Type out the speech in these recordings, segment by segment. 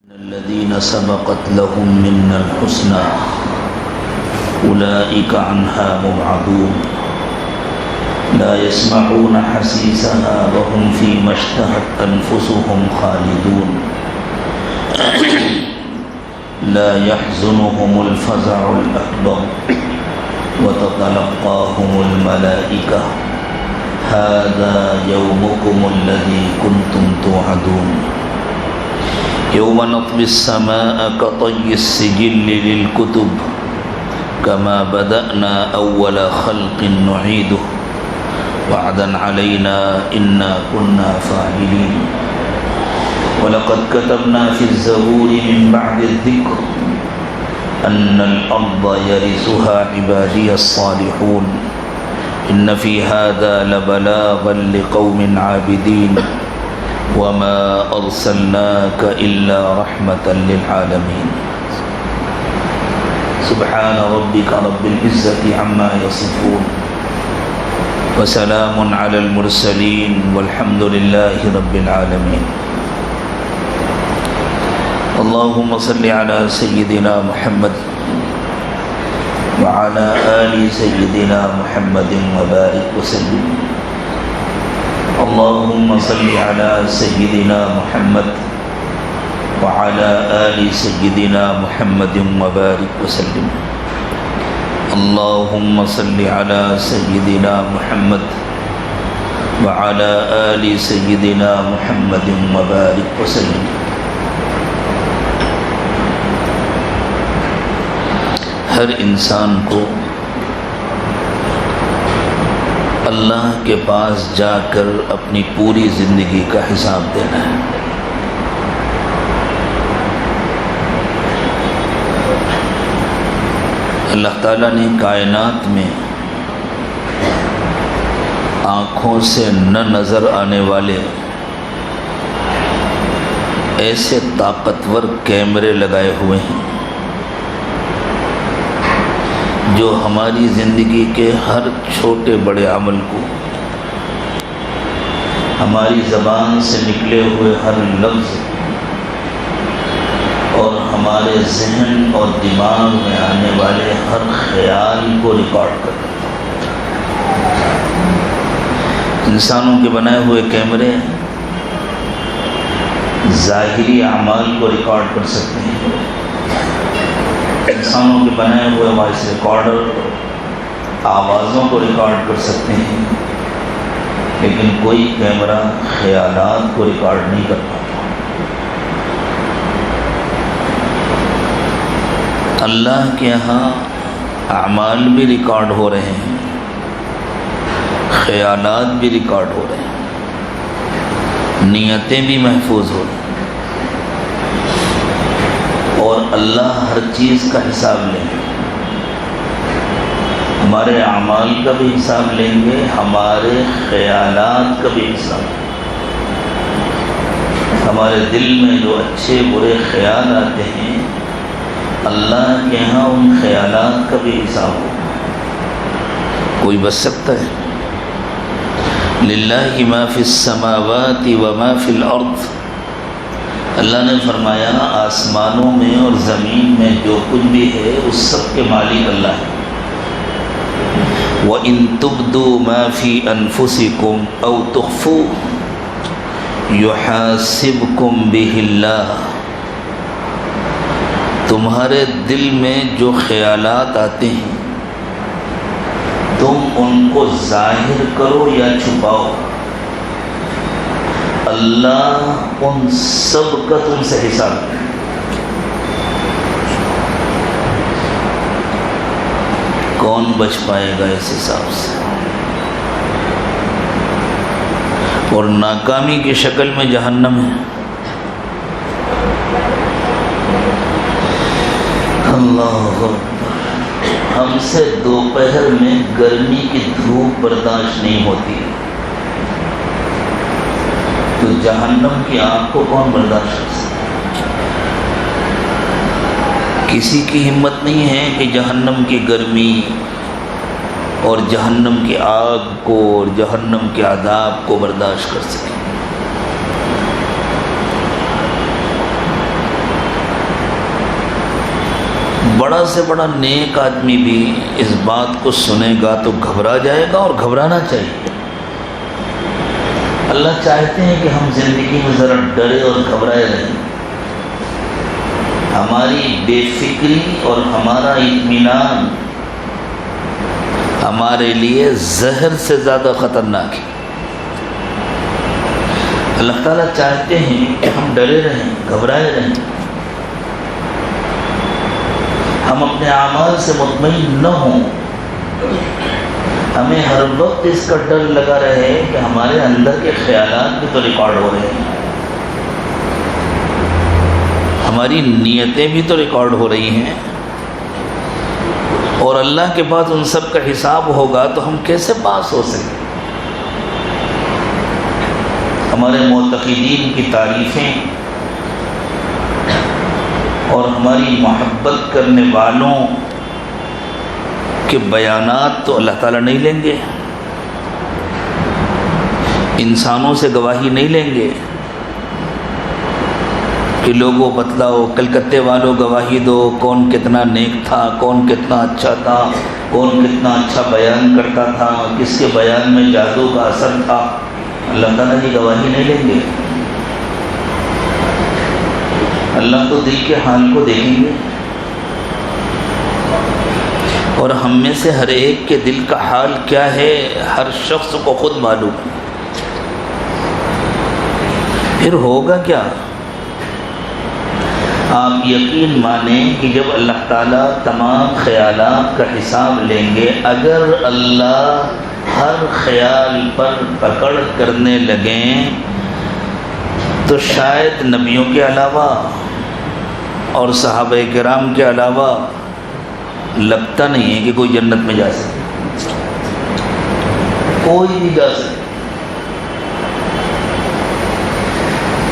الذين سبقت لهم منا الحسنى أولئك عنها مبعدون لا يسمعون حسيسها وهم فيما اشتهت أنفسهم خالدون لا يحزنهم الفزع الأكبر وتتلقاهم الملائكة هذا يومكم الذي كنتم توعدون يوم نطوي السماء كطي السجل للكتب كما بدأنا أول خلق نعيده وعدا علينا إنا كنا فاعلين ولقد كتبنا في الزبور من بعد الذكر أن الأرض يرثها عبادي الصالحون إن في هذا لبلاغا لقوم عابدين وما أرسلناك إلا رحمة للعالمين سبحان ربك رب العزة عما يصفون وسلام على المرسلين والحمد لله رب العالمين اللهم صل على سيدنا محمد وعلى آل سيدنا محمد وبارك وسلم اللهم صل على سيدنا محمد وعلى آل سيدنا محمد وبارك وسلم اللهم صل على سيدنا محمد وعلى آل سيدنا محمد وبارك وسلم ہر انسان کو اللہ کے پاس جا کر اپنی پوری زندگی کا حساب دینا ہے۔ اللہ تعالیٰ نے کائنات میں آنکھوں سے نہ نظر آنے والے ایسے طاقتور کیمرے لگائے ہوئے ہیں جو ہماری زندگی کے ہر چھوٹے بڑے عمل کو، ہماری زبان سے نکلے ہوئے ہر لفظ اور ہمارے ذہن اور دماغ میں آنے والے ہر خیال کو ریکارڈ کرتے ہیں۔ انسانوں کے بنائے ہوئے کیمرے ظاہری اعمال کو ریکارڈ کر سکتے ہیں، انسانوں کے بنائے ہوئے وائس ریکارڈر آوازوں کو ریکارڈ کر سکتے ہیں، لیکن کوئی کیمرہ خیالات کو ریکارڈ نہیں کر پاتا۔ اللہ کے یہاں اعمال بھی ریکارڈ ہو رہے ہیں، خیالات بھی ریکارڈ ہو رہے ہیں، نیتیں بھی محفوظ ہو رہی ہیں، اور اللہ ہر چیز کا حساب لیں گے۔ ہمارے اعمال کا بھی حساب لیں گے، ہمارے خیالات کا بھی حساب لیں گے۔ ہمارے دل میں جو اچھے برے خیال آتے ہیں، اللہ کے یہاں ان خیالات کا بھی حساب ہوگا۔ کوئی بچ سکتا ہے؟ للہ ما فی السماوات وما فی الارض، اللہ نے فرمایا آسمانوں میں اور زمین میں جو کچھ بھی ہے اس سب کے مالک اللہ ہے۔ وَإِن تُبْدُوا مَا فِي أَنفُسِكُمْ أَوْ تُخْفُوهُ يُحَاسِبْكُمْ بِهِ اللَّهُ، تمہارے دل میں جو خیالات آتے ہیں تم ان کو ظاہر کرو یا چھپاؤ، اللہ ان سب کا تم سے حساب کرے۔ کون بچ پائے گا اس حساب سے؟ اور ناکامی کی شکل میں جہنم ہے۔ اللہ اکبر۔ ہم سے دوپہر میں گرمی کی دھوپ برداشت نہیں ہوتی، تو جہنم کی آگ کو کون برداشت کر سکتا؟ کسی کی ہمت نہیں ہے کہ جہنم کی گرمی اور جہنم کی آگ کو اور جہنم کے عذاب کو برداشت کر سکے۔ بڑا سے بڑا نیک آدمی بھی اس بات کو سنے گا تو گھبرا جائے گا، اور گھبرانا چاہیے۔ اللہ چاہتے ہیں کہ ہم زندگی میں ذرا ڈرے اور گھبرائے رہیں۔ ہماری بے فکری اور ہمارا اطمینان ہمارے لیے زہر سے زیادہ خطرناک ہے۔ اللہ تعالیٰ چاہتے ہیں کہ ہم ڈرے رہیں، گھبرائے رہیں، ہم اپنے اعمال سے مطمئن نہ ہوں، ہمیں ہر وقت اس کا ڈر لگا رہے کہ ہمارے اندر کے خیالات بھی تو ریکارڈ ہو رہے ہیں، ہماری نیتیں بھی تو ریکارڈ ہو رہی ہیں، اور اللہ کے پاس ان سب کا حساب ہوگا تو ہم کیسے پاس ہو سکیں؟ ہمارے معتقدین کی تعریفیں اور ہماری محبت کرنے والوں کے بیانات تو اللہ تعالیٰ نہیں لیں گے، انسانوں سے گواہی نہیں لیں گے کہ لوگوں بتلاؤ، کلکتے والوں گواہی دو، کون کتنا نیک تھا، کون کتنا اچھا تھا، کون کتنا اچھا بیان کرتا تھا، کس کے بیان میں جادو کا اثر تھا۔ اللہ تعالیٰ کی گواہی نہیں لیں گے، اللہ تو دل کے حال کو دیکھیں گے، اور ہم میں سے ہر ایک کے دل کا حال کیا ہے ہر شخص کو خود معلوم ہے۔ پھر ہوگا کیا؟ آپ یقین مانیں کہ جب اللہ تعالیٰ تمام خیالات کا حساب لیں گے، اگر اللہ ہر خیال پر پکڑ کرنے لگیں تو شاید نبیوں کے علاوہ اور صحابہ کرام کے علاوہ لگتا نہیں ہے کہ کوئی جنت میں جا سکے، کوئی بھی جا سکے۔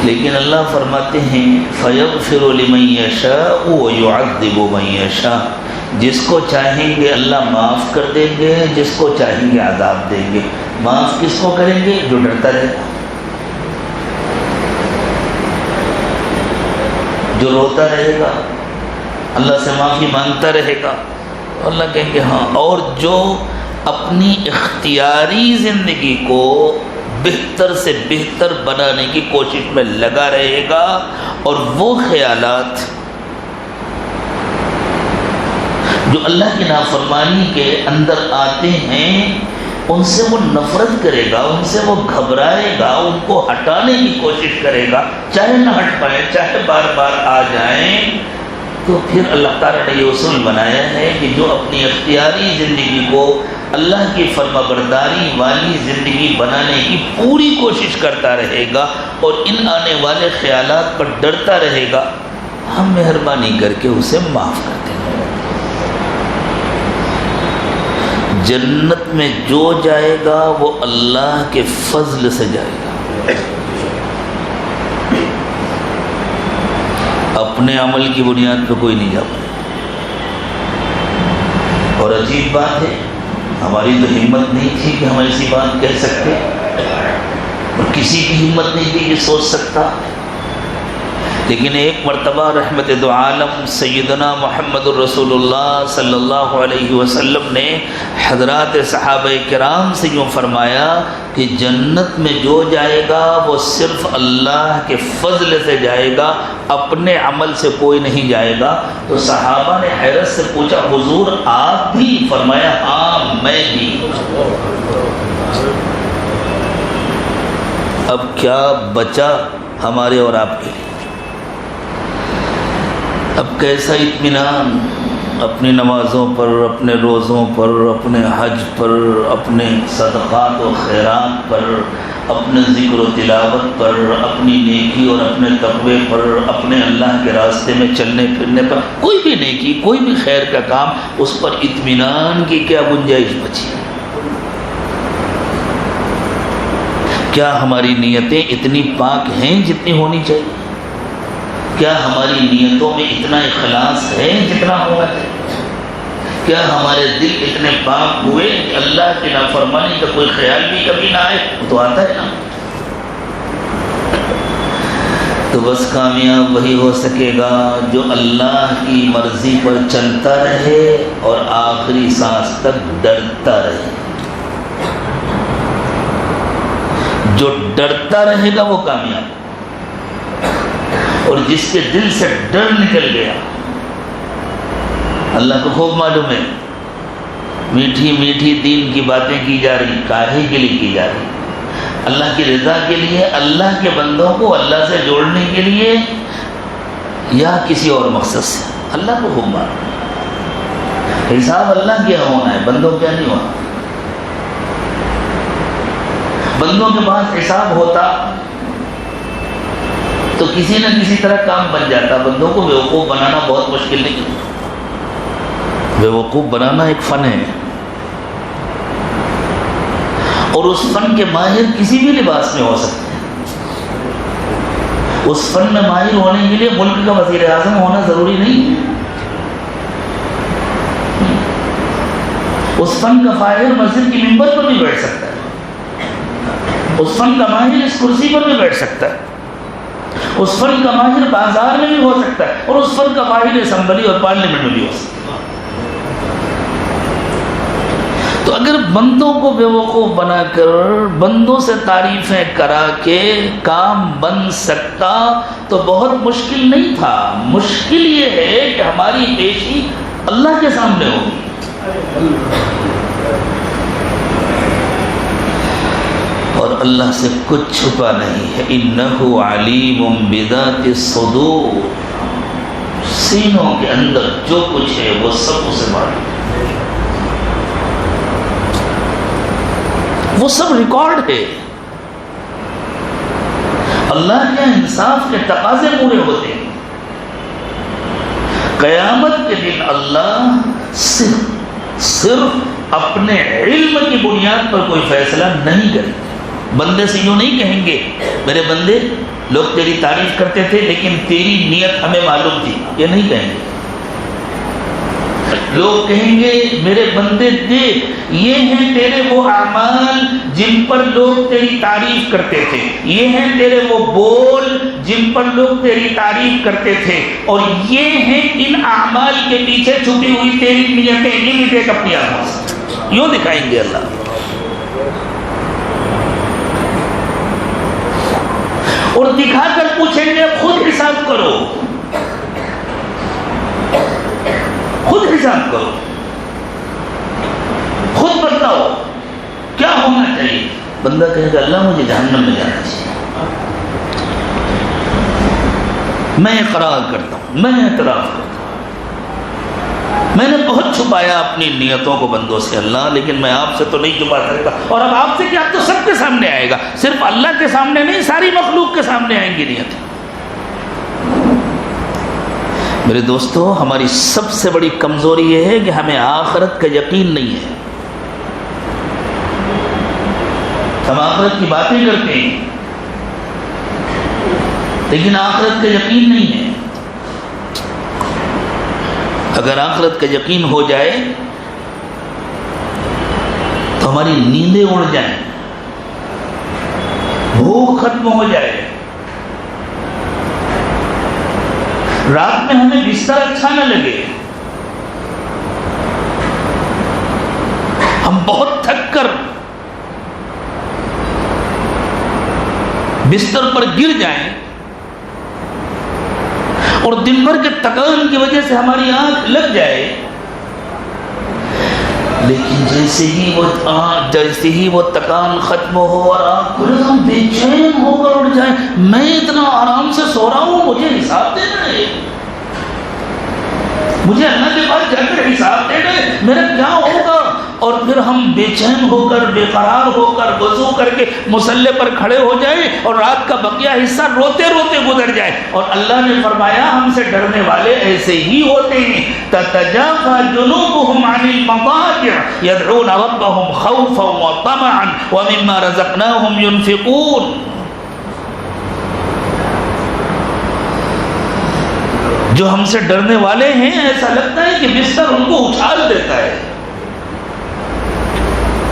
لیکن اللہ فرماتے ہیں فَيَغْفِرُ لِمَن يَشَاءُ وَيُعَذِّبُ مَن يَشَاءُ، جس کو چاہیں گے اللہ معاف کر دیں گے، جس کو چاہیں گے عذاب دیں گے۔ معاف کس کو کریں گے؟ جو ڈرتا رہے گا، جو روتا رہے گا، اللہ سے معافی مانگتا رہے گا، اللہ کہیں گے ہاں۔ اور جو اپنی اختیاری زندگی کو بہتر سے بہتر بنانے کی کوشش میں لگا رہے گا، اور وہ خیالات جو اللہ کی نافرمانی کے اندر آتے ہیں ان سے وہ نفرت کرے گا، ان سے وہ گھبرائے گا، ان کو ہٹانے کی کوشش کرے گا، چاہے نہ ہٹ پائے، چاہے بار بار آ جائیں۔ تو پھر اللہ تعالیٰ نے یہ اصول بنایا ہے کہ جو اپنی اختیاری زندگی کو اللہ کی فرما برداری والی زندگی بنانے کی پوری کوشش کرتا رہے گا اور ان آنے والے خیالات پر ڈرتا رہے گا، ہم مہربانی کر کے اسے معاف کر دیں گے۔ جنت میں جو جائے گا وہ اللہ کے فضل سے جائے گا، اپنے عمل کی بنیاد پہ کوئی نہیں جا پائے۔ اور عجیب بات ہے، ہماری تو ہمت نہیں تھی کہ ہم ایسی بات کہہ سکتے، اور کسی کی ہمت نہیں تھی کہ سوچ سکتا، لیکن ایک مرتبہ رحمت دو عالم سیدنا محمد الرسول اللہ صلی اللہ علیہ وسلم نے حضرات صحابہ کرام سے یوں فرمایا کہ جنت میں جو جائے گا وہ صرف اللہ کے فضل سے جائے گا، اپنے عمل سے کوئی نہیں جائے گا۔ تو صحابہ نے حیرت سے پوچھا حضور آپ بھی؟ فرمایا ہاں میں بھی۔ اب کیا بچا ہمارے اور آپ کے لیے؟ اب کیسا اطمینان اپنی نمازوں پر، اپنے روزوں پر، اپنے حج پر، اپنے صدقات و خیرات پر، اپنے ذکر و تلاوت پر، اپنی نیکی اور اپنے تقوی پر، اپنے اللہ کے راستے میں چلنے پھرنے پر، کوئی بھی نیکی، کوئی بھی خیر کا کام، اس پر اطمینان کی کیا گنجائش بچی؟ کیا ہماری نیتیں اتنی پاک ہیں جتنی ہونی چاہیے؟ کیا ہماری نیتوں میں اتنا اخلاص ہے جتنا ہونا چاہیے؟ کیا ہمارے دل اتنے پاک ہوئے کہ اللہ کی نافرمانی کا کوئی خیال بھی کبھی نہ آئے؟ وہ تو آتا ہے نا۔ تو بس کامیاب وہی ہو سکے گا جو اللہ کی مرضی پر چلتا رہے اور آخری سانس تک ڈرتا رہے. جو ڈرتا رہے گا وہ کامیاب. اور جس کے دل سے ڈر نکل گیا، اللہ کو خوب معلوم ہے میٹھی میٹھی دین کی باتیں کی جا رہی، کاہے کے لیے کی جا رہی؟ اللہ کی رضا کے لیے، اللہ کے بندوں کو اللہ سے جوڑنے کے لیے، یا کسی اور مقصد سے؟ اللہ کو خوب معلوم ہے. حساب اللہ کے یہاں ہونا ہے، بندوں کیا نہیں ہونا. بندوں کے پاس حساب ہوتا تو کسی نہ کسی طرح کام بن جاتا. بندوں کو بیوقوف بنانا بہت مشکل نہیں. بیوقوف بنانا ایک فن ہے، اور اس فن کے ماہر کسی بھی لباس میں ہو سکتے ہیں. اس فن میں ماہر ہونے کے لیے ملک کا وزیر اعظم ہونا ضروری نہیں ہے. اس فن کا ماہر مسجد کی ممبر پر بھی بیٹھ سکتا ہے. اس فن کا ماہر اس کرسی پر بھی بیٹھ سکتا ہے. اس فن کا ماہر بازار میں بھی ہو سکتا ہے، اور اس فن کا ماہر اسمبلی اور پارلیمنٹ میں بھی ہو سکتا ہے. تو اگر بندوں کو بیوقوف بنا کر، بندوں سے تعریفیں کرا کے کام بن سکتا تو بہت مشکل نہیں تھا. مشکل یہ ہے کہ ہماری پیشی اللہ کے سامنے ہوگی. اور اللہ سے کچھ چھپا نہیں ہے. انہ علیم بذات الصدور. سینوں کے اندر جو کچھ ہے وہ سب اسے معلوم ہے. وہ سب ریکارڈ ہے. اللہ کے انصاف کے تقاضے پورے ہوتے ہیں. قیامت کے دن اللہ صرف اپنے علم کی بنیاد پر کوئی فیصلہ نہیں کرے. بندے سے یوں نہیں کہیں گے میرے بندے لوگ تیری تعریف کرتے تھے لیکن تیری نیت ہمیں معلوم تھی. یہ نہیں کہیں گے. لوگ کہیں گے میرے بندے دیکھ یہ ہیں تیرے وہ اعمال جن پر لوگ تیری تعریف کرتے تھے، یہ ہیں تیرے وہ بول جن پر لوگ تیری تعریف کرتے تھے، اور یہ ہیں ان اعمال کے پیچھے چھپی ہوئی تیری نیتیں. یہ بھی دیکھ اپنی آنکھوں سے. یوں دکھائیں گے اللہ. اور دکھا کر پوچھیں گے خود حساب کرو، خود حساب کرو، خود بتاؤ کیا ہونا چاہیے. بندہ کہے گا اللہ مجھے جہنم میں جانا چاہیے. میں اقرار کرتا ہوں، میں اعتراف کرتا ہوں میں نے بہت چھپایا اپنی نیتوں کو بندوں سے اللہ، لیکن میں آپ سے تو نہیں چھپا سکتا. اور اب آپ سے کیا، تو سب کے سامنے آئے گا. صرف اللہ کے سامنے نہیں، ساری مخلوق کے سامنے آئیں گی نیتیں. میرے دوستو، ہماری سب سے بڑی کمزوری یہ ہے کہ ہمیں آخرت کا یقین نہیں ہے. ہم آخرت کی باتیں کرتے ہیں لیکن آخرت کا یقین نہیں ہے. اگر آخرت کا یقین ہو جائے تو ہماری نیندیں اڑ جائیں، بھوک ختم ہو جائے، رات میں ہمیں بستر اچھا نہ لگے، ہم بہت تھک کر بستر پر گر جائیں، اور دن بھر کے تکان کی وجہ سے ہماری آنکھ لگ جائے، لیکن جیسے ہی وہ تکان ختم ہو اور آنکھ کھلے ہم بے چین ہو کر اٹھ جائیں. میں اتنا آرام سے سو رہا ہوں، مجھے حساب دینا ہے، مجھے اللہ کے پاس جا کر حساب دینا ہے، میرا کیا ہوگا. اور پھر ہم بے چین ہو کر، بے قرار ہو کر، وضو کر کے مصلی پر کھڑے ہو جائیں اور رات کا بقیہ حصہ روتے روتے گزر جائے. اور اللہ نے فرمایا ہم سے ڈرنے والے ایسے ہی ہوتے ہیں. تتجافى جنوبهم عن المضاجع يدعون ربهم خوفا وطمعا ومما رزقناهم ينفقون. جو ہم سے ڈرنے والے ہیں ایسا لگتا ہے کہ بستر ان کو اچھال دیتا ہے،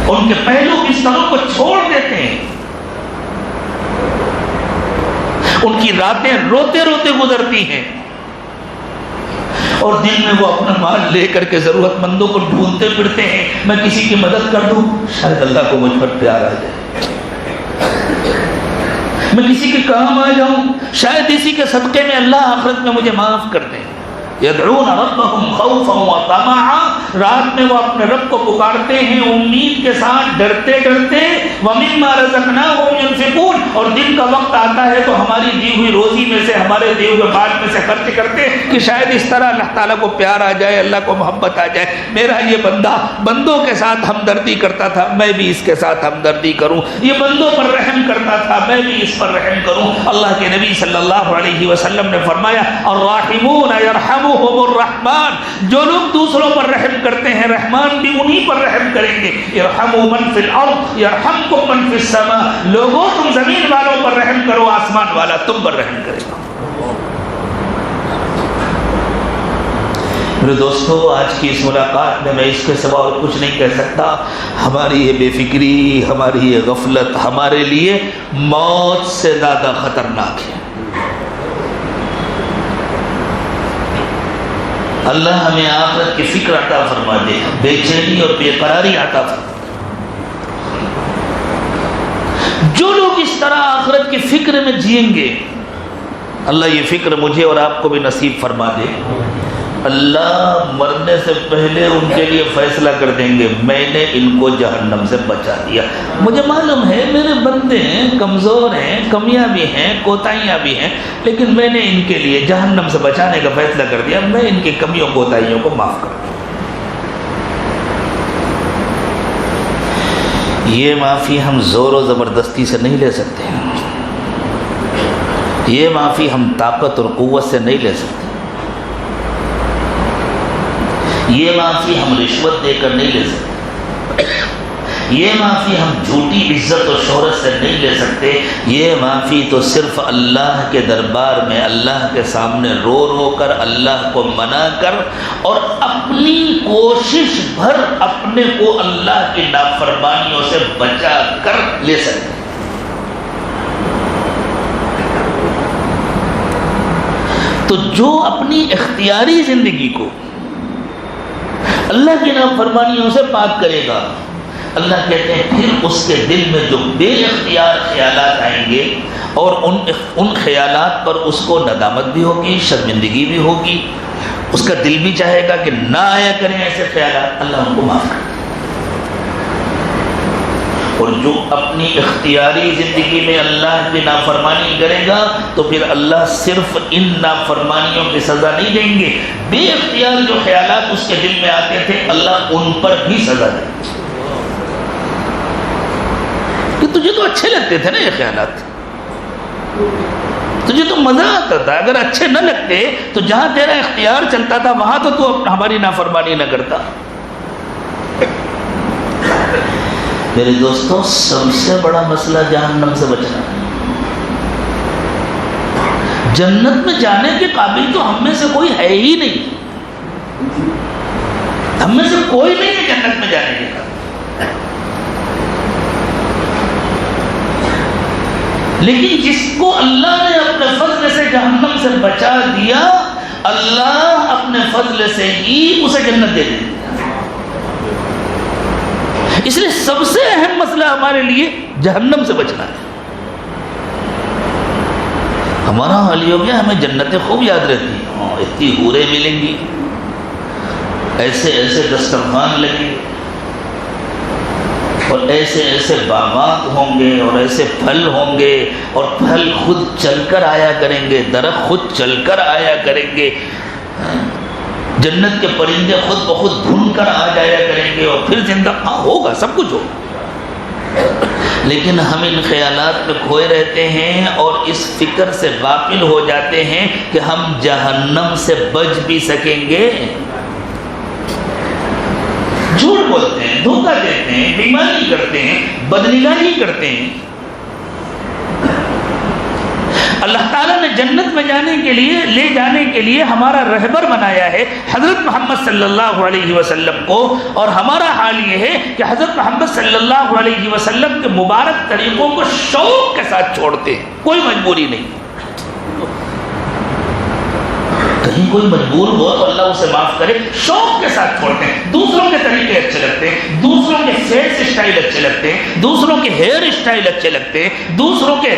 ان کے پہلو بستروں کو چھوڑ دیتے ہیں. ان کی راتیں روتے روتے گزرتی ہیں، اور دن میں وہ اپنا مال لے کر کے ضرورت مندوں کو ڈھونڈتے پھرتے ہیں، میں کسی کی مدد کر دوں، شاید اللہ کو مجھ پر پیار آ جائے، میں کسی کے کام آ جاؤں، شاید اسی کے صدقے میں اللہ آخرت میں مجھے معاف کر دیں۔ یدعون ربهم خوفا وطمعا، رات میں وہ اپنے رب کو پکارتے ہیں امید کے ساتھ، ڈرتے ڈرتے، ومما رزقناهم ينفقون، اور دن کا وقت آتا ہے تو ہماری دی ہوئی روزی میں سے، ہمارے دیے ہوئے مال میں سے خرچ کرتے کہ شاید اس طرح اللہ تعالیٰ کو پیار آ جائے، اللہ کو محبت آ جائے، میرا یہ بندہ بندوں کے ساتھ ہمدردی کرتا تھا، میں بھی اس کے ساتھ ہمدردی کروں، یہ بندوں پر رحم کرتا تھا، میں بھی اس پر رحم کروں۔ اللہ کے نبی صلی اللہ علیہ وسلم نے فرمایا الراحمون یرحمهم الرحمن، جو لوگ دوسروں پر رحم کرتے ہیں رحمان بھی انہی پر رحم کریں گے۔ ارحموا من فی الارض یرحمکم من فی السماء، لوگوں تم زمین والوں پر رحم کرو، آسمان والا تم پر رحم کرے گا۔ میرے دوستو، آج کی اس ملاقات میں میں اس کے سوا اور کچھ نہیں کہہ سکتا۔ ہماری یہ بے فکری، ہماری یہ غفلت ہمارے لیے موت سے زیادہ خطرناک ہے۔ اللہ ہمیں آخرت کی فکر عطا فرما دے، بے چینی اور بے قراری عطا فرما دے۔ جو لوگ اس طرح آخرت کی فکر میں جئیں گے، اللہ یہ فکر مجھے اور آپ کو بھی نصیب فرما دے۔ اللہ مرنے سے پہلے ان کے لیے فیصلہ کر دیں گے، میں نے ان کو جہنم سے بچا دیا۔ مجھے معلوم ہے میرے بندے ہیں، کمزور ہیں، کمیاں بھی ہیں، کوتاہیاں بھی ہیں، لیکن میں نے ان کے لیے جہنم سے بچانے کا فیصلہ کر دیا، میں ان کی کمیوں کوتاہیوں کو معاف کر دوں۔ یہ معافی ہم زور و زبردستی سے نہیں لے سکتے، یہ معافی ہم طاقت اور قوت سے نہیں لے سکتے، یہ معافی ہم رشوت دے کر نہیں لے سکتے، یہ معافی ہم جھوٹی عزت اور شہرت سے نہیں لے سکتے، یہ معافی تو صرف اللہ کے دربار میں اللہ کے سامنے رو رو کر اللہ کو منا کر اور اپنی کوشش بھر اپنے کو اللہ کی نافرمانیوں سے بچا کر لے سکتے۔ تو جو اپنی اختیاری زندگی کو اللہ کی نافرمانیوں سے پاک کرے گا، اللہ کہتے ہیں پھر اس کے دل میں جو بے اختیار خیالات آئیں گے اور ان خیالات پر اس کو ندامت بھی ہوگی، شرمندگی بھی ہوگی، اس کا دل بھی چاہے گا کہ نہ آیا کریں ایسے خیالات، اللہ ان کو معاف کرے۔ اور جو اپنی اختیاری زندگی میں اللہ کی نافرمانی کرے گا تو پھر اللہ صرف ان نافرمانیوں کی سزا نہیں دیں گے، بے اختیار جو خیالات اس کے دل میں آتے تھے اللہ ان پر بھی سزا دیں گے۔ کہ تجھے تو اچھے لگتے تھے نا یہ خیالات، تجھے تو مزہ آتا تھا، اگر اچھے نہ لگتے تو جہاں تیرا اختیار چلتا تھا وہاں تو ہماری نافرمانی نہ کرتا۔ میرے دوستوں، سب سے بڑا مسئلہ جہنم سے بچنا ہے۔ جنت میں جانے کے قابل تو ہم میں سے کوئی ہے ہی نہیں، ہم میں سے کوئی نہیں ہے جنت میں جانے کے قابل، لیکن جس کو اللہ نے اپنے فضل سے جہنم سے بچا دیا، اللہ اپنے فضل سے ہی اسے جنت دے دے۔ اس لیے سب سے اہم مسئلہ ہمارے لیے جہنم سے بچنا ہے۔ ہمارا حال یہ ہو گیا ہمیں جنتیں خوب یاد رہتی ہیں، اتنی حوریں ملیں گی، ایسے ایسے دسترخوان لگیں گے اور ایسے ایسے باغات ہوں گے اور ایسے پھل ہوں گے اور پھل خود چل کر آیا کریں گے، درخت خود چل کر آیا کریں گے، جنت کے پرندے خود بخود دھن کر آ جایا کریں گے اور پھر زندہ ہوگا، سب کچھ ہوگا۔ لیکن ہم ان خیالات میں کھوئے رہتے ہیں اور اس فکر سے غافل ہو جاتے ہیں کہ ہم جہنم سے بچ بھی سکیں گے۔ جھوٹ بولتے ہیں، دھوکہ دیتے ہیں، بیمانی کرتے ہیں، بدنگاہی کرتے ہیں۔ اللہ تعالیٰ نے جنت میں جانے کے لیے، لے جانے کے لیے ہمارا رہبر بنایا ہے حضرت محمد صلی اللہ علیہ وسلم کو، اور ہمارا حال یہ ہے کہ حضرت محمد صلی اللہ علیہ وسلم کے مبارک طریقوں کو شوق کے ساتھ چھوڑتے ہیں، کوئی مجبوری نہیں۔ کہیں کوئی مجبور ہو تو اللہ اسے معاف کرے، شوق کے ساتھ چھوڑتے ہیں۔ دوسروں کے طریقے اچھے لگتے ہیں، دوسروں کے فیس اسٹائل اچھے لگتے ہیں، دوسروں کے ہیئر اسٹائل اچھے لگتے ہیں، دوسروں کے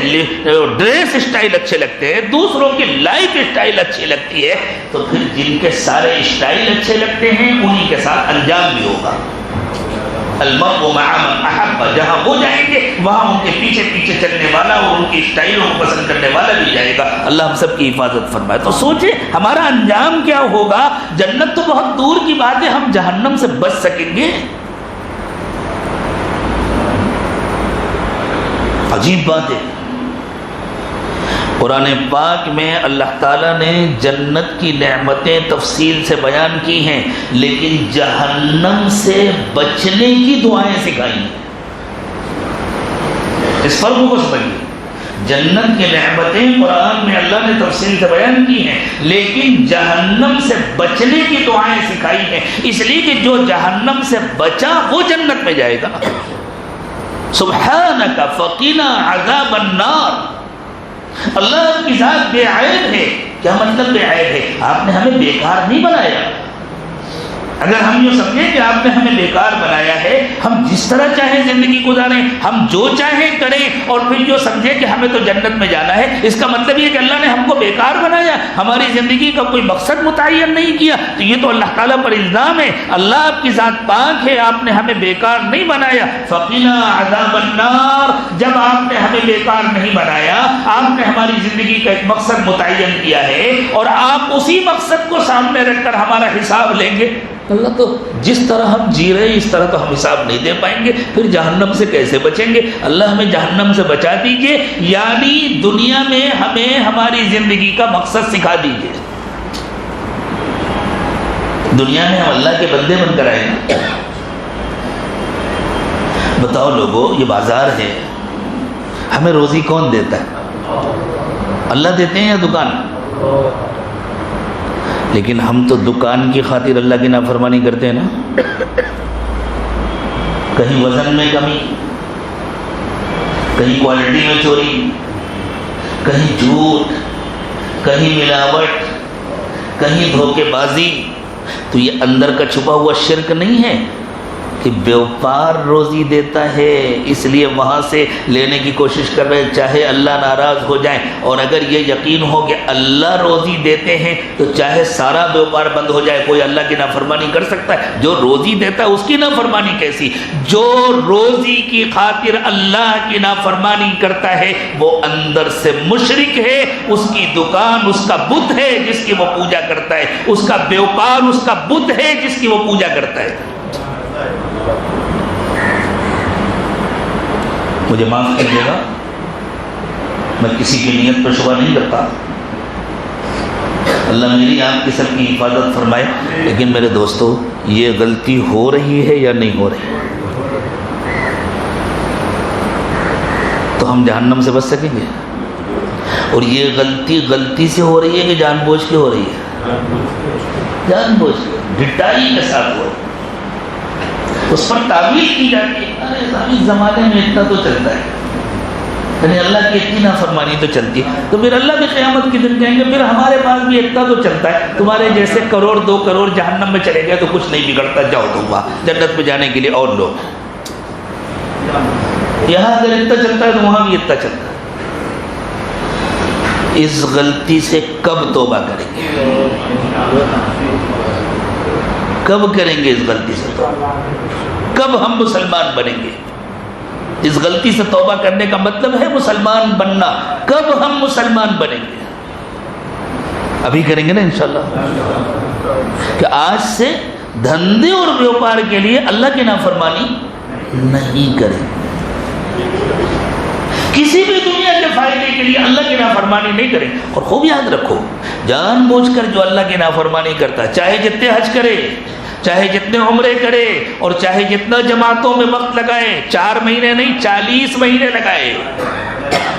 ڈریس اسٹائل اچھے لگتے ہیں، دوسروں کی لائف اسٹائل اچھی لگتی ہے، تو پھر جن کے سارے اسٹائل اچھے لگتے ہیں انہی کے ساتھ انجام بھی ہوگا۔ المرء مع من احب، جہاں وہ جائیں گے وہاں ان کے پیچھے پیچھے چلنے والا اور ان کی اسٹائلوں کو پسند کرنے والا بھی جائے گا۔ اللہ ہم سب کی حفاظت فرمائے۔ تو سوچیں ہمارا انجام کیا ہوگا؟ جنت تو بہت دور کی بات ہے، ہم جہنم سے بچ سکیں گے؟ عجیب بات ہے۔ قرآن پاک میں اللہ تعالیٰ نے جنت کی نعمتیں تفصیل سے بیان کی ہیں، لیکن جہنم سے بچنے کی دعائیں سکھائی ہیں۔ اس فرق کو سمجھیے، جنت کی نعمتیں قرآن میں اللہ نے تفصیل سے بیان کی ہیں، لیکن جہنم سے بچنے کی دعائیں سکھائی ہیں، اس لیے کہ جو جہنم سے بچا وہ جنت میں جائے گا۔ سبحانک فقنا عذاب النار، اللہ کی ذات بے عیب ہے۔ کیا مطلب بے عیب ہے؟ آپ نے ہمیں بیکار نہیں بنایا۔ اگر ہم یہ سمجھیں کہ آپ نے ہمیں بیکار بنایا ہے، ہم جس طرح چاہیں زندگی گزاریں، ہم جو چاہیں کریں، اور پھر جو سمجھیں کہ ہمیں تو جنت میں جانا ہے، اس کا مطلب یہ کہ اللہ نے ہم کو بیکار بنایا، ہماری زندگی کا کوئی مقصد متعین نہیں کیا، تو یہ تو اللہ تعالیٰ پر الزام ہے۔ اللہ آپ کی ذات پاک ہے، آپ نے ہمیں بیکار نہیں بنایا۔ فقنا عذاب النار، جب آپ نے ہمیں بیکار نہیں بنایا، آپ نے ہماری زندگی کا ایک مقصد متعین کیا ہے، اور آپ اسی مقصد کو سامنے رکھ کر ہمارا حساب لیں گے۔ اللہ تو جس طرح ہم جی رہے ہیں اس طرح تو ہم حساب نہیں دے پائیں گے، پھر جہنم سے کیسے بچیں گے؟ اللہ ہمیں جہنم سے بچا دیجئے، یعنی دنیا میں ہمیں ہماری زندگی کا مقصد سکھا دیجئے۔ دنیا میں ہم اللہ کے بندے بن کر آئیں گے۔ بتاؤ لوگوں، یہ بازار ہے، ہمیں روزی کون دیتا ہے؟ اللہ دیتے ہیں یا دکان؟ لیکن ہم تو دکان کی خاطر اللہ کی نافرمانی کرتے ہیں نا۔ کہیں وزن میں کمی، کہیں کوالٹی میں چوری، کہیں جھوٹ، کہیں ملاوٹ، کہیں دھوکے بازی، تو یہ اندر کا چھپا ہوا شرک نہیں ہے کہ بیوپار روزی دیتا ہے، اس لیے وہاں سے لینے کی کوشش کر رہے، چاہے اللہ ناراض ہو جائیں۔ اور اگر یہ یقین ہو کہ اللہ روزی دیتے ہیں تو چاہے سارا بیوپار بند ہو جائے، کوئی اللہ کی نافرمانی کر سکتا ہے؟ جو روزی دیتا ہے اس کی نافرمانی کیسی؟ جو روزی کی خاطر اللہ کی نافرمانی کرتا ہے وہ اندر سے مشرک ہے، اس کی دکان اس کا بت ہے جس کی وہ پوجا کرتا ہے، اس کا بیوپار اس کا بت ہے جس کی وہ پوجا کرتا ہے۔ مجھے معاف کیجیے گا، میں کسی کی نیت پر شبہ نہیں کرتا، اللہ میری آپ کی سب کی حفاظت فرمائے، لیکن میرے دوستو یہ غلطی ہو رہی ہے یا نہیں ہو رہی؟ تو ہم جہنم سے بچ سکیں گے؟ اور یہ غلطی سے ہو رہی ہے کہ جان بوجھ کے ہو رہی ہے؟ جان بوجھ کے، ڈٹائی کے ساتھ ہو رہی ہے، اس پر تعویل کی جاتی ہے۔ ارے اس زمانے میں اتنا تو چلتا ہے، یعنی اللہ کی اتنی نافرمانی تو چلتی ہے، تو پھر اللہ بھی قیامت کے دن کہیں گے پھر ہمارے پاس بھی اتنا تو چلتا ہے، تمہارے جیسے کروڑ 2 کروڑ جہنم میں چلے گئے تو کچھ نہیں بگڑتا، جاؤ تم وہاں جنت میں جانے کے لیے اور لوگ، یہاں اگر اتنا چلتا ہے تو وہاں بھی اتنا چلتا ہے۔ اس غلطی سے کب توبہ کریں گے؟ کب کریں گے اس غلطی سے توبہ؟ کب ہم مسلمان بنیں گے؟ اس غلطی سے توبہ کرنے کا مطلب ہے مسلمان بننا۔ کب ہم مسلمان بنیں گے؟ ابھی کریں گے نا انشاءاللہ، کہ آج سے دھندے اور بیوپار کے لیے اللہ کی نافرمانی نہیں کریں، کسی بھی دنیا کے فائدے کے لیے اللہ کی نافرمانی نہیں کریں۔ اور خوب یاد رکھو، جان بوجھ کر جو اللہ کی نافرمانی کرتا، چاہے جتنے حج کرے، چاہے جتنے عمرے کرے، اور چاہے جتنا جماعتوں میں وقت لگائے، 4 مہینے نہیں 40 مہینے لگائے،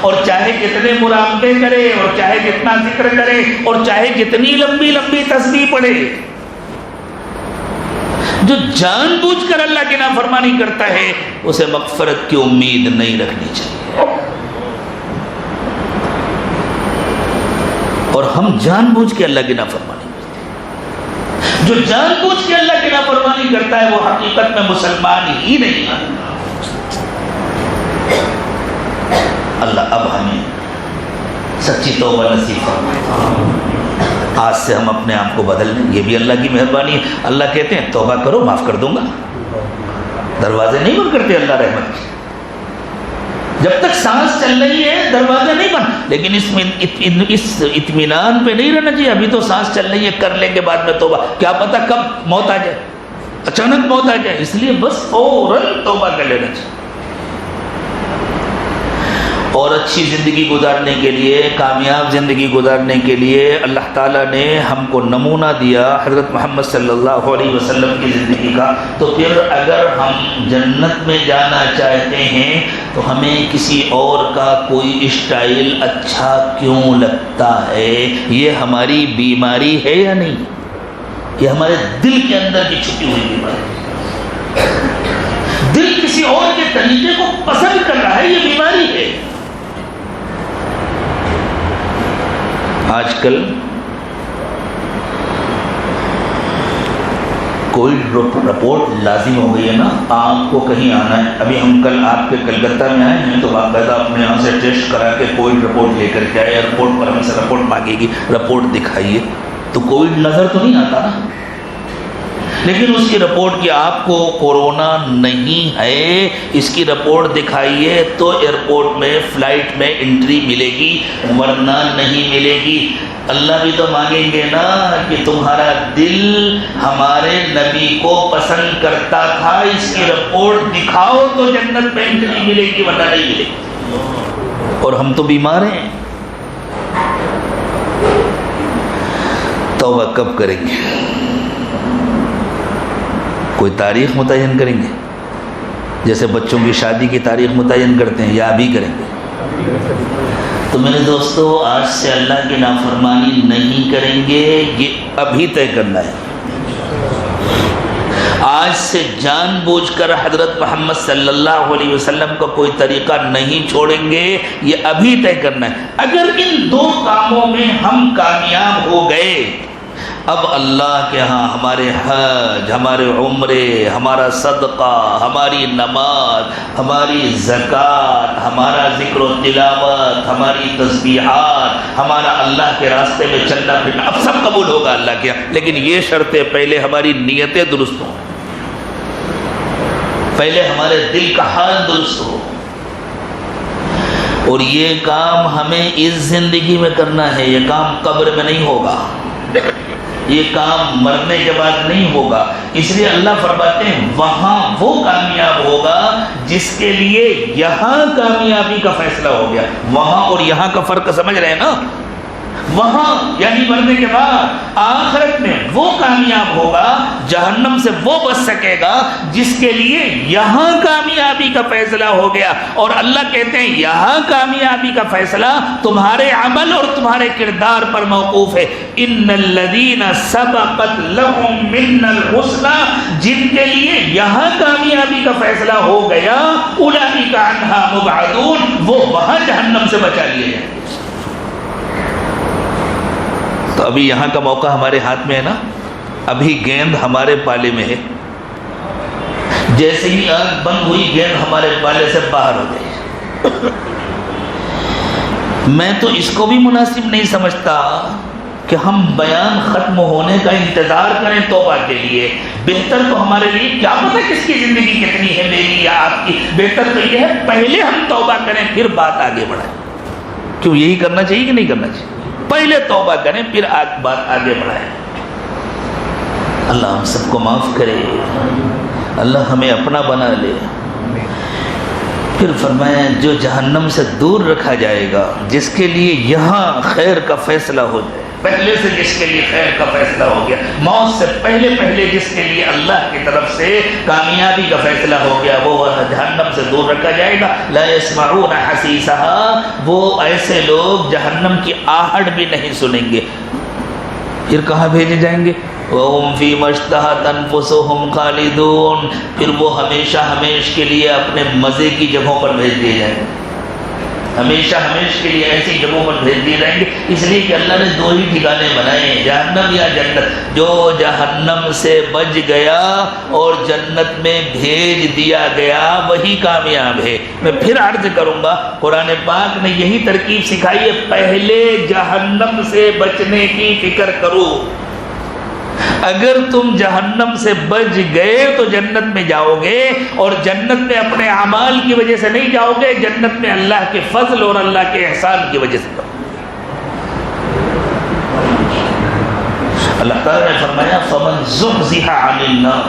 اور چاہے جتنے مراقبے کرے، اور چاہے جتنا ذکر کرے، اور چاہے جتنی لمبی لمبی تسبیح پڑھے، جو جان بوجھ کر اللہ کی نافرمانی کرتا ہے اسے مغفرت کی امید نہیں رکھنی چاہیے۔ اور ہم جان بوجھ کے اللہ کی نافرمانی جو جان بوجھ کے اللہ کی نافرمانی کرتا ہے وہ حقیقت میں مسلمان ہی نہیں ہے۔ اللہ اب ہمیں سچی توبہ نصیب فرمائے، آج سے ہم اپنے آپ کو بدل لیں، یہ بھی اللہ کی مہربانی ہے۔ اللہ کہتے ہیں توبہ کرو معاف کر دوں گا، دروازے نہیں بند کرتے اللہ رحمت کے، جب تک سانس چل رہی ہے دروازے نہیں بند، لیکن اس اطمینان پہ نہیں رہنا چاہیے ابھی تو سانس چل رہی ہے کر لیں گے بعد میں توبہ، کیا پتہ کب موت آ جائے، اچانک موت آ جائے، اس لیے بس فوراً توبہ کر لینا چاہیے۔ اور اچھی زندگی گزارنے کے لیے، کامیاب زندگی گزارنے کے لیے اللہ تعالیٰ نے ہم کو نمونہ دیا حضرت محمد صلی اللہ علیہ وسلم کی زندگی کا، تو پھر اگر ہم جنت میں جانا چاہتے ہیں تو ہمیں کسی اور کا کوئی اسٹائل اچھا کیوں لگتا ہے؟ یہ ہماری بیماری ہے یا نہیں؟ یہ ہمارے دل کے اندر کی چھپی ہوئی بیماری ہے، دل کسی اور کے طریقے کو پسند کر رہا ہے، یہ بیماری ہے۔ آج کل کووڈ رپورٹ لازم ہو گئی ہے نا، آپ کو کہیں آنا ہے، ابھی ہم کل آپ کے کلکتہ میں آئے ہیں تو باقاعدہ اپنے یہاں سے ٹیسٹ کرا کے کووڈ رپورٹ لے کر کے آئے، ایئرپورٹ پر ہم سے رپورٹ مانگے گی، رپورٹ دکھائیے، تو کووڈ نظر تو نہیں آتا نا، لیکن اس کی رپورٹ کہ آپ کو کورونا نہیں ہے، اس کی رپورٹ دکھائیے تو ایئرپورٹ میں فلائٹ میں انٹری ملے گی، ورنہ نہیں ملے گی۔ اللہ بھی تو مانگیں گے نا کہ تمہارا دل ہمارے نبی کو پسند کرتا تھا، اس کی رپورٹ دکھاؤ تو جنت میں انٹری ملے گی ورنہ نہیں ملے گی، اور ہم تو بیمار ہیں۔ توبہ کب کریں گے؟ کوئی تاریخ متعین کریں گے جیسے بچوں کی شادی کی تاریخ متعین کرتے ہیں، یا ابھی کریں گے؟ تو میرے دوستو آج سے اللہ کی نافرمانی نہیں کریں گے، یہ ابھی طے کرنا ہے۔ آج سے جان بوجھ کر حضرت محمد صلی اللہ علیہ وسلم کا کوئی طریقہ نہیں چھوڑیں گے، یہ ابھی طے کرنا ہے۔ اگر ان دو کاموں میں ہم کامیاب ہو گئے، اب اللہ کے ہاں ہمارے حج، ہمارے عمرے، ہمارا صدقہ، ہماری نماز، ہماری زکوٰۃ، ہمارا ذکر و تلاوت، ہماری تسبیحات، ہمارا اللہ کے راستے میں چلنا پھرنا، اب سب قبول ہوگا اللہ کے ہاں، لیکن یہ شرط ہے پہلے ہماری نیتیں درست ہوں، پہلے ہمارے دل کا حال درست ہو، اور یہ کام ہمیں اس زندگی میں کرنا ہے، یہ کام قبر میں نہیں ہوگا، یہ کام مرنے کے بعد نہیں ہوگا۔ اس لیے اللہ فرماتے ہیں وہاں وہ کامیاب ہوگا جس کے لیے یہاں کامیابی کا فیصلہ ہو گیا۔ وہاں اور یہاں کا فرق سمجھ رہے ہیں نا؟ وہاں یعنی مرنے کے بعد آخرت میں وہ کامیاب ہوگا، جہنم سے وہ بچ سکے گا جس کے لیے یہاں کامیابی کا فیصلہ ہو گیا۔ اور اللہ کہتے ہیں یہاں کامیابی کا فیصلہ تمہارے عمل اور تمہارے کردار پر موقوف ہے۔ ان الذین سبقت لهم منا الحسنى، جن کے لیے یہاں کامیابی کا فیصلہ ہو گیا، اولئک عنہا مبعدون، وہ وہاں جہنم سے بچا لیے جائیں۔ تو ابھی یہاں کا موقع ہمارے ہاتھ میں ہے نا، ابھی گیند ہمارے پالے میں ہے، جیسے ہی آنکھ بند ہوئی گیند ہمارے پالے سے باہر ہو گئی۔ میں تو اس کو بھی مناسب نہیں سمجھتا کہ ہم بیان ختم ہونے کا انتظار کریں توبہ کے لیے۔ بہتر تو ہمارے لیے، کیا پتہ کس کی زندگی کتنی ہے، میری یا آپ کی، بہتر تو یہ ہے پہلے ہم توبہ کریں پھر بات آگے بڑھائیں۔ کیوں یہی کرنا چاہیے کہ نہیں کرنا چاہیے؟ پہلے توبہ کریں پھر بات آگے بڑھائیں۔ اللہ ہم سب کو معاف کرے، اللہ ہمیں اپنا بنا لے۔ پھر فرمایا جو جہنم سے دور رکھا جائے گا، جس کے لیے یہاں خیر کا فیصلہ ہو جائے، پہلے سے جس کے لیے خیر کا فیصلہ ہو گیا، موت سے پہلے جس کے لیے اللہ کی طرف سے کامیابی کا فیصلہ ہو گیا، وہ جہنم سے دور رکھا جائے گا۔ لا يسمعون حسیسها، وہ ایسے لوگ جہنم کی آہٹ بھی نہیں سنیں گے۔ پھر کہاں بھیجے جائیں گے؟ وَهُمْ فِي مَا اشْتَهَتْ أَنفُسُهُمْ خَالِدُونَ، پھر وہ ہمیشہ کے لیے اپنے مزے کی جگہوں پر بھیج دیے جائیں گے۔ ہمیشہ ہمیشہ کے لیے ایسی جگہوں پر بھیج دیے جائیں گے، اس لیے کہ اللہ نے دو ہی ٹھکانے بنائے ہیں، جہنم یا جنت۔ جو جہنم سے بچ گیا اور جنت میں بھیج دیا گیا وہی کامیاب ہے۔ میں پھر عرض کروں گا، قرآن پاک نے یہی ترکیب سکھائی ہے، پہلے جہنم سے بچنے کی فکر کرو۔ اگر تم جہنم سے بچ گئے تو جنت میں جاؤ گے، اور جنت میں اپنے اعمال کی وجہ سے نہیں جاؤ گے، جنت میں اللہ کے فضل اور اللہ کے احسان کی وجہ سے جاؤ گے۔ اللہ تعالیٰ نے فرمایا فَمَنْ زُحْزِحَ عَنِ النَّارِ،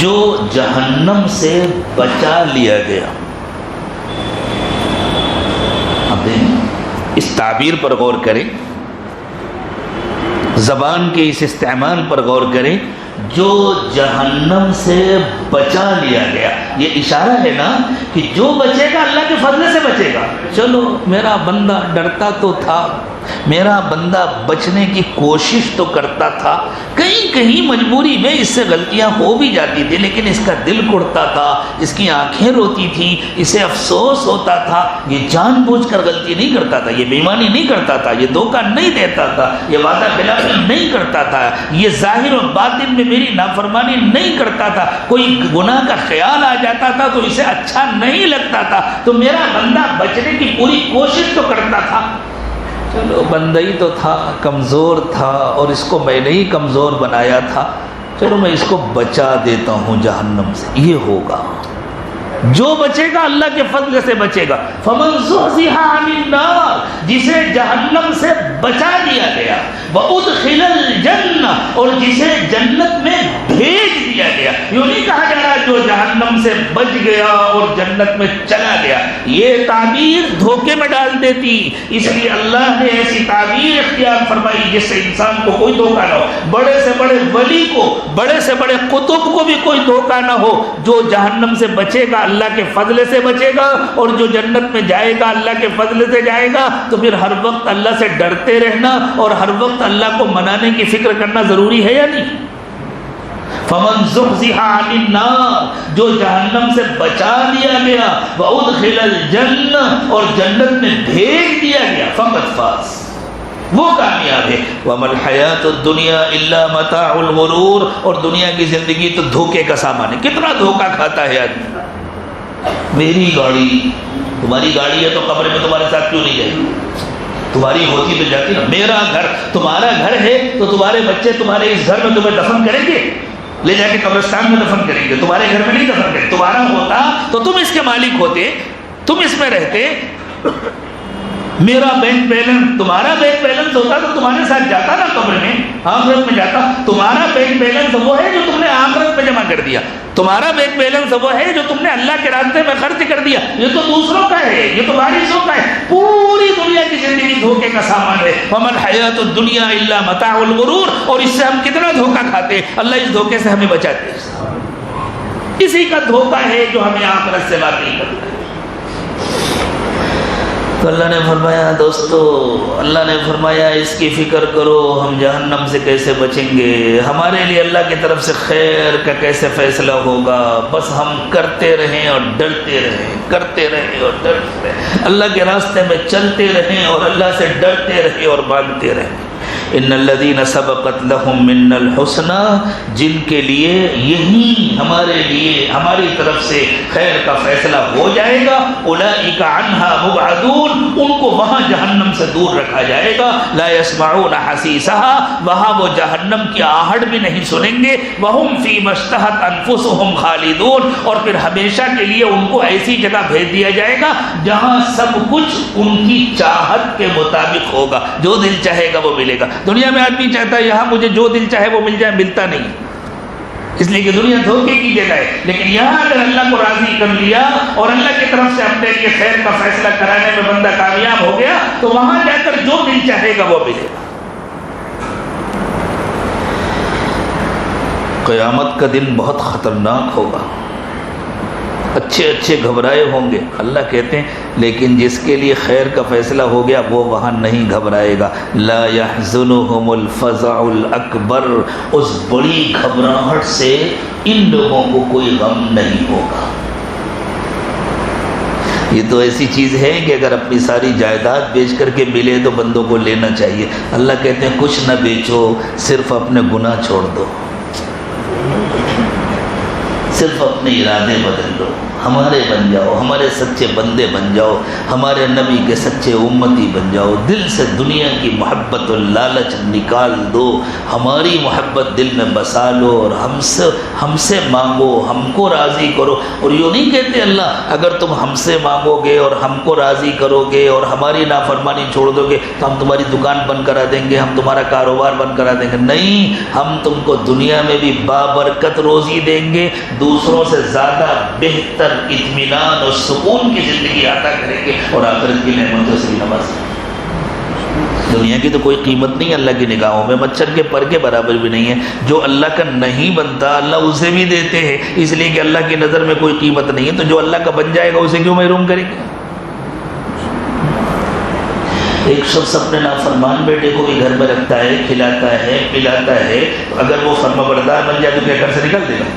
جو جہنم سے بچا لیا گیا۔ اب دیکھیں اس تعبیر پر غور کریں، زبان کے اس استعمال پر غور کریں، جو جہنم سے بچا لیا گیا۔ یہ اشارہ ہے نا کہ جو بچے گا اللہ کے فضل سے بچے گا۔ چلو میرا بندہ ڈرتا تو تھا، میرا بندہ بچنے کی کوشش تو کرتا تھا، کہیں کہیں مجبوری میں اس سے غلطیاں ہو بھی جاتی تھی، لیکن اس کا دل کڑتا تھا، اس کی آنکھیں روتی تھیں، اسے افسوس ہوتا تھا۔ یہ جان بوجھ کر غلطی نہیں کرتا تھا، یہ بے ایمانی نہیں کرتا تھا، یہ دھوکہ نہیں دیتا تھا، یہ وعدہ خلافی نہیں کرتا تھا، یہ ظاہر و باطن میں میری نافرمانی نہیں کرتا تھا۔ کوئی گناہ کا خیال آ جاتا تھا تو اسے اچھا نہیں لگتا تھا، تو میرا بندہ بچنے کی پوری کوشش تو کرتا تھا۔ چلو بندہ ہی تو تھا، کمزور تھا، اور اس کو میں نے ہی کمزور بنایا تھا، چلو میں اس کو بچا دیتا ہوں جہنم سے۔ یہ ہوگا جو بچے گا اللہ کے فضل سے بچے گا۔ فَمَنْ زُحْزِحَ عَنِ النَّارِ، جسے جہنم سے بچا دیا گیا، وَأُدْخِلَ الْجَنَّةَ، اور جسے جنت میں بھیج دیا گیا۔ یوں نہیں کہا جا رہا جو جہنم سے بچ گیا اور جنت میں چلا گیا، یہ تعبیر دھوکے میں ڈال دیتی، اس لیے اللہ نے ایسی تعبیر اختیار فرمائی جس سے انسان کو کوئی دھوکہ نہ ہو، بڑے سے بڑے ولی کو، بڑے سے بڑے قطب کو بھی کوئی دھوکہ نہ ہو۔ جو جہنم سے بچے گا اللہ کے فضل سے بچے گا، اور جو جنت میں جائے گا اللہ کے فضل سے جائے گا، تو پھر ہر وقت اللہ سے ڈرتے رہنا اور ہر وقت اللہ کو منانے کی فکر کرنا ضروری ہے یا نہیں؟ فَمَنْ زُحْزِحَ عَنِ النَّارِ، جو جہنم سے بچا دیا گیا، وَأُدْخِلَ الْجَنَّةَ، اور جنت میں بھیج دیا گیا، فَقَدْ فَازَ، وہ کامیاب ہے۔ وَمَا الْحَيَاةُ الدُّنْيَا إِلَّا مَتَاعُ الْغُرُورِ، اور دنیا کی زندگی تو دھوکے کا سامان ہے۔ کتنا دھوکہ کھاتا ہے آدمی۔ میری گاڑی، تمہاری گاڑی ہے تو قبر میں تمہارے ساتھ کیوں نہیں جائے گی؟ تمہاری ہوتی تو جاتی نا۔ میرا گھر، تمہارا گھر ہے تو تمہارے بچے تمہارے اس گھر میں تمہیں دفن کریں گے، لے جا کے قبرستان میں دفن کریں گے، تمہارے گھر میں نہیں دفن کریں۔ تمہارا ہوتا تو تم اس کے مالک ہوتے، تم اس میں رہتے۔ میرا بینک بیلنس، تمہارا بینک بیلنس ہوتا تو تمہارے ساتھ جاتا نا قبر میں، آخرت میں جاتا۔ تمہارا بینک بیلنس وہ ہے جو تم نے آخرت میں جمع کر دیا، تمہارا بینک بیلنس وہ ہے جو تم نے اللہ کے راستے میں خرچ کر دیا۔ یہ تو دوسروں کا ہے، یہ تو وارثوں کا ہے۔ پوری دنیا کی زندگی دھوکے کا سامان ہے۔ وَمَا الْحَيَاةُ الدُّنْيَا إِلَّا مَتَاعُ الْغُرُورِ، اور اس سے ہم کتنا دھوکہ کھاتے ہیں، اللہ اس دھوکے سے ہمیں بچاتے ہیں۔ اسی کا دھوکہ ہے جو ہمیں آخرت سے واقعی کرتا ہے۔ تو اللہ نے فرمایا دوستو، اللہ نے فرمایا اس کی فکر کرو ہم جہنم سے کیسے بچیں گے، ہمارے لیے اللہ کی طرف سے خیر کا کیسے فیصلہ ہوگا۔ بس ہم کرتے رہیں اور ڈرتے رہیں، کرتے رہیں اور ڈرتے رہیں، اللہ کے راستے میں چلتے رہیں اور اللہ سے ڈرتے رہیں اور مانگتے رہیں۔ ان الذین سبقت لہم منا الحسنى، جن کے لیے یہی ہمارے لیے ہماری طرف سے خیر کا فیصلہ ہو جائے گا، اولئک عنہا مبعدون، ان کو وہاں جہنم سے دور رکھا جائے گا۔ لا يسمعون حسیسها، وہاں وہ جہنم کی آہٹ بھی نہیں سنیں گے۔ وہم فیما اشتہت انفسهم خالدون، اور پھر ہمیشہ کے لیے ان کو ایسی جگہ بھیج دیا جائے گا جہاں سب کچھ ان کی چاہت کے مطابق ہوگا، جو دل چاہے گا وہ ملے گا۔ دنیا میں آدمی چاہتا ہے یہاں مجھے جو دل چاہے وہ مل جائے، ملتا نہیں، اس لیے کہ دنیا دھوکے کی جگہ ہے۔ لیکن یہاں اگر اللہ کو راضی کر لیا اور اللہ کی طرف سے اپنے لیے خیر کا فیصلہ کرانے میں بندہ کامیاب ہو گیا، تو وہاں جا کر جو دل چاہے گا وہ ملے گا۔ قیامت کا دن بہت خطرناک ہوگا، اچھے اچھے گھبرائے ہوں گے۔ اللہ کہتے ہیں لیکن جس کے لیے خیر کا فیصلہ ہو گیا وہ وہاں نہیں گھبرائے گا۔ لا يحزنهم الفزع الاکبر، اس بڑی گھبراہٹ سے ان لوگوں کو کوئی غم نہیں ہوگا۔ یہ تو ایسی چیز ہے کہ اگر اپنی ساری جائیداد بیچ کر کے ملے تو بندوں کو لینا چاہیے. اللہ کہتے ہیں کچھ نہ بیچو، صرف اپنے گناہ چھوڑ دو، صرف اپنے ارادے بدل دو، ہمارے بن جاؤ، ہمارے سچے بندے بن جاؤ، ہمارے نبی کے سچے امتی بن جاؤ. دل سے دنیا کی محبت اور لالچ نکال دو، ہماری محبت دل میں بسا لو اور ہم سے مانگو، ہم کو راضی کرو. اور یوں نہیں کہتے اللہ اگر تم ہم سے مانگو گے اور ہم کو راضی کرو گے اور ہماری نافرمانی چھوڑ دو گے تو ہم تمہاری دکان بند کرا دیں گے، ہم تمہارا کاروبار بند کرا دیں گے. نہیں، ہم تم کو دنیا میں بھی بابرکت روزی دیں گے، دوسروں سے زیادہ بہتر اطمینان اور سکون کی زندگی عطا کریں گے اور آخرت کی نعمتوں سے بھی نوازیں گے. دنیا کی تو کوئی قیمت نہیں اللہ کی نگاہوں میں، مچھر کے پر کے برابر بھی نہیں ہے. جو اللہ کا نہیں بنتا اللہ اسے بھی دیتے ہیں، اس لیے کہ اللہ کی نظر میں کوئی قیمت نہیں ہے. تو جو اللہ کا بن جائے گا اسے کیوں محروم کریں گے؟ ایک شخص اپنے نافرمان بیٹے کو بھی گھر میں رکھتا ہے، کھلاتا ہے، پلاتا ہے، اگر وہ فرما بردار بن جائے تو کیا گھر سے نکل دے گا؟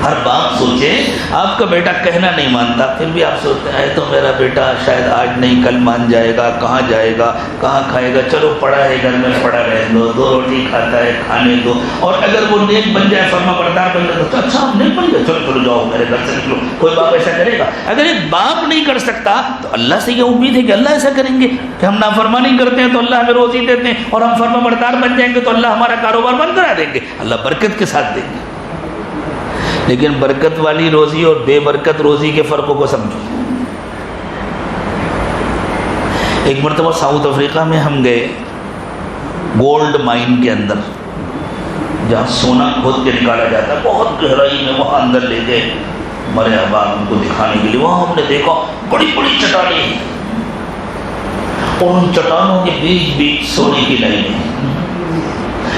ہر باپ سوچے آپ کا بیٹا کہنا نہیں مانتا، پھر بھی آپ سوچتے ہیں تو میرا بیٹا شاید آج نہیں کل مان جائے گا، کہاں جائے گا، کہاں کھائے گا، چلو پڑا ہے گھر میں پڑا رہے دو، 2 روٹی کھاتا ہے کھانے دو. اور اگر وہ نیک بن جائے، فرما بردار بن جائے تو اچھا ہم نیک بن گئے، چلو چلو جاؤ میرے گھر سے نکلو. کوئی باپ ایسا کرے گا؟ اگر ایک باپ نہیں کر سکتا تو اللہ سے یہ امید ہے کہ اللہ ایسا کریں گے کہ ہم نافرمانی کرتے ہیں تو اللہ ہمیں روزی دیتے ہیں، اور ہم فرما بردار بن جائیں گے تو اللہ ہمارا کاروبار بند کرا دیں گے، اللہ برکت کے ساتھ دیں گے. لیکن برکت والی روزی اور بے برکت روزی کے فرقوں کو سمجھو. ایک مرتبہ ساؤتھ افریقہ میں ہم گئے، گولڈ مائن کے اندر جہاں سونا کھود کے نکالا جاتا ہے، بہت گہرائی میں، وہاں اندر لے گئے ہمارے احباب ان کو دکھانے کے لیے. وہاں ہم نے دیکھا بڑی بڑی چٹانیں ہیں اور ان چٹانوں کے بیچ بیچ سونے کی لائنیں.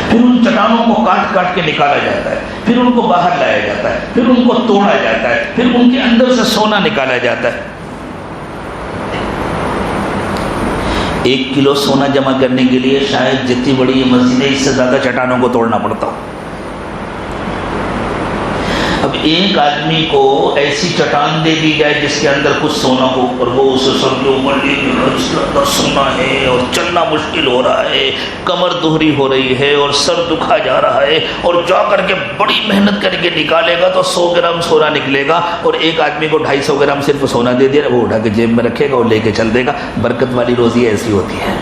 پھر ان چٹانوں کو کاٹ کاٹ کے نکالا جاتا ہے، پھر ان کو باہر لایا جاتا ہے، پھر ان کو توڑا جاتا ہے، پھر ان کے اندر سے سونا نکالا جاتا ہے. 1 کلو سونا جمع کرنے کے لیے شاید جتنی بڑی یہ مسجد ہے اس سے زیادہ چٹانوں کو توڑنا پڑتا. اب ایک آدمی کو ایسی چٹان دے دی جائے جس کے اندر کچھ سونا ہو اور وہ اسے سر کے اوپر لے جس کے اندر سونا ہے اور چلنا مشکل ہو رہا ہے، کمر دوہری ہو رہی ہے اور سر دکھا جا رہا ہے، اور جا کر کے بڑی محنت کر کے نکالے گا تو 100 گرام سونا نکلے گا، اور ایک آدمی کو 250 گرام صرف سونا دے دیا، وہ اٹھا کے جیب میں رکھے گا اور لے کے چل دے گا. برکت والی روزی ایسی ہوتی ہے.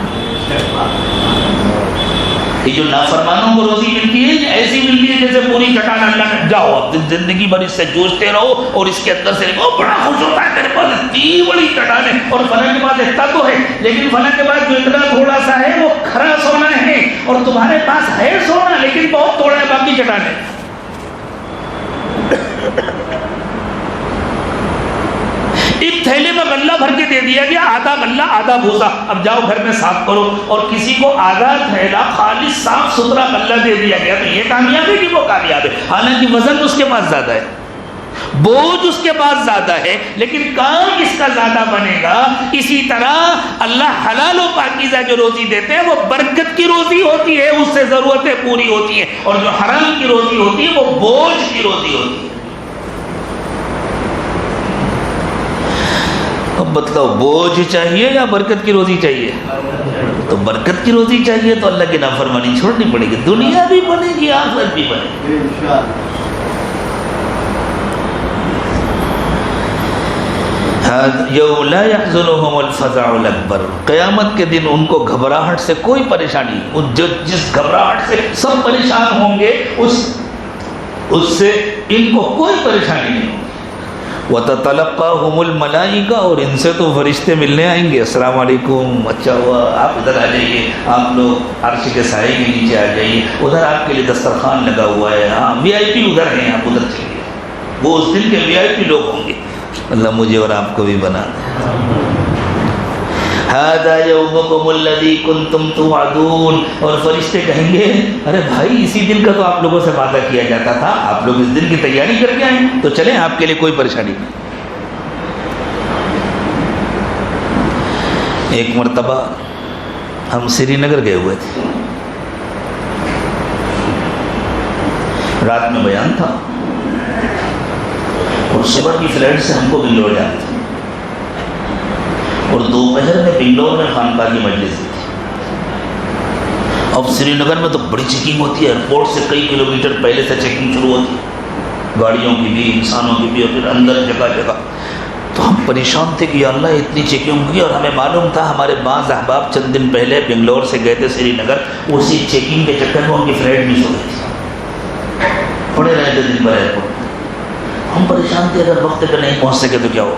یہ جو نافرمانوں کو روزی ملتی ہے ایسی ملتی ہے جیسے پوری چٹان اللہ نے جاؤ اب زندگی بھر اس سے جوجتے رہو اور اس کے اندر سے بڑا خوش ہوتا ہے میرے پاس اتنی بڑی چٹان ہے اور فلاں کے پاس اتنا تو ہے، لیکن فلاں کے پاس جو اتنا تھوڑا سا ہے وہ کھرا سونا ہے، اور تمہارے پاس ہے سونا لیکن بہت تھوڑا ہے، باقی چٹان ہے. ایک تھیلے میں غلہ بھر کے دے دیا گیا، آدھا غلہ آدھا بھوسا، اب جاؤ گھر میں صاف کرو. اور کسی کو آدھا تھیلا خالص صاف ستھرا غلہ دے دیا گیا تو یہ کامیاب ہے کہ وہ کامیاب ہے؟ حالانکہ وزن اس کے پاس زیادہ ہے، بوجھ اس کے پاس زیادہ ہے، لیکن کام اس کا زیادہ بنے گا. اسی طرح اللہ حلال و پاکیزہ جو روزی دیتے ہیں وہ برکت کی روزی ہوتی ہے، اس سے ضرورتیں پوری ہوتی ہیں، اور جو حرام کی روزی ہوتی ہے وہ بوجھ کی روزی ہوتی ہے. اب بتلاؤ بوجھ چاہیے یا برکت کی روزی چاہیے؟ تو برکت کی روزی چاہیے تو اللہ کی نافرمانی چھوڑنی پڑے گی، دنیا بھی بنے گی آخرت بھی بنے گی. یوم لا يحزنهم الفزع الاکبر، قیامت کے دن ان کو گھبراہٹ سے کوئی پریشانی نہیں، جس گھبراہٹ سے سب پریشان ہوں گے اس سے ان کو کوئی پریشانی نہیں ہوگی. وَتَتَلَقَّاهُمُ الْمَلَائِكَةُ، اور ان سے تو فرشتے ملنے آئیں گے، السلام علیکم، اچھا ہوا آپ ادھر آ جائیے، آپ لوگ عرش کے سائے کے نیچے آ جائیے، ادھر آپ کے لیے دسترخوان لگا ہوا ہے، ہاں وی آئی پی ادھر ہیں، آپ ادھر چلیے. وہ اس دن کے وی آئی پی لوگ ہوں گے. اللہ مجھے اور آپ کو بھی بنا دے. هَذَا يَوْمُكُمُ الَّذِي كُنْتُمْ تُوعَدُونَ، اور فرشتے کہیں گے ارے بھائی اسی دن کا تو آپ لوگوں سے وعدہ کیا جاتا تھا، آپ لوگ اس دن کی تیاری کر کے آئیں تو چلیں آپ کے لیے کوئی پریشانی نہیں. ایک مرتبہ ہم سری نگر گئے ہوئے تھے، رات میں بیان تھا اور صبح کی فلائٹ سے ہم کو بنگلور جانا تھا. اور دوپہر میں بنگلور میں خانقاہ کی مجلس تھی. اب سری نگر میں تو بڑی چیکنگ ہوتی ہے، ایئرپورٹ سے کئی کلومیٹر پہلے سے چیکنگ شروع ہوتی ہے، گاڑیوں کی بھی، انسانوں کی بھی، اور پھر اندر جگہ جگہ. تو ہم پریشان تھے کہ یا اللہ اتنی چیکنگ ہوگی، اور ہمیں معلوم تھا ہمارے بعض احباب چند دن پہلے بنگلور سے گئے تھے سری نگر، اسی چیکنگ کے چکر میں ان کی فلائٹ مس ہو گئی تھی، پڑے رہے تھے دن بھر ایئرپورٹ. ہم پریشان تھے اگر وقت پہ نہیں پہنچ سکے تو کیا ہو.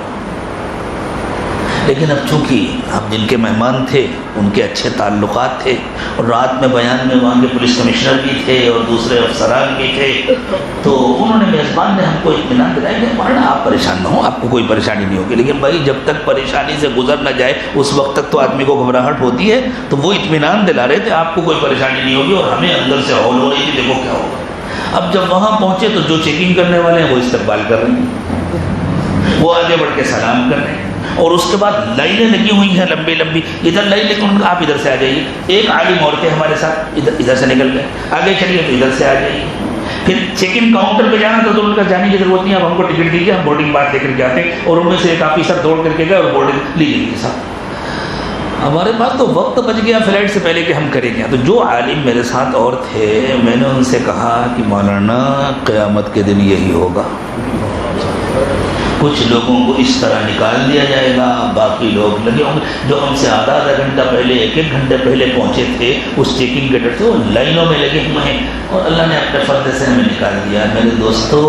لیکن اب چونکہ ہم جن کے مہمان تھے ان کے اچھے تعلقات تھے، اور رات میں بیان میں وہاں کے پولیس کمشنر بھی تھے اور دوسرے افسران بھی تھے، تو انہوں نے میزبان نے ہم کو اطمینان دلایا کہ مولانا آپ پریشان نہ ہوں، آپ کو کوئی پریشانی نہیں ہوگی. لیکن بھائی جب تک پریشانی سے گزر نہ جائے اس وقت تک تو آدمی کو گھبراہٹ ہوتی ہے. تو وہ اطمینان دلا رہے تھے آپ کو کوئی پریشانی نہیں ہوگی، اور ہمیں اندر سے ہول ہو رہی تھی دیکھو کیا ہوگا. اب جب وہاں پہنچے تو جو چیکنگ کرنے والے ہیں وہ استقبال کر رہے ہیں، وہ آگے بڑھ کے سلام کر رہے ہیں، اور اس کے بعد لائنیں لگی ہوئی ہیں لمبی لمبی. ادھر لائن لے کے آپ ادھر سے آ جائیے. ایک عالم عورتیں ہمارے ساتھ ادھر سے نکل گئے، آگے چلیے تو ادھر سے آ جائیے. پھر چیک ان کاؤنٹر پہ جانا تو ان کا جانے کی ضرورت نہیں، اب ہم کو ٹکٹ دیجیے، ہم بورڈنگ پاس لے کر کے آتے ہیں. اور ان میں سے ایک آفیسر دوڑ کر کے گئے اور بورڈنگ لیجیے کے ساتھ. ہمارے پاس تو وقت بچ گیا فلائٹ سے پہلے کہ ہم کریں گے. تو جو عالم میرے ساتھ اور تھے میں نے ان سے کہا کہ مولانا قیامت کے دن یہی ہوگا، کچھ لوگوں کو اس طرح نکال دیا جائے گا، باقی لوگ لگے ہوں گے. جو ہم سے آدھا گھنٹہ پہلے، ایک گھنٹے پہلے پہنچے تھے اس چیکنگ کے ڈر سے، وہ لائنوں میں لگے ہوئے ہیں، اور اللہ نے اپنے فضل سے ہمیں نکال دیا. میرے دوستو،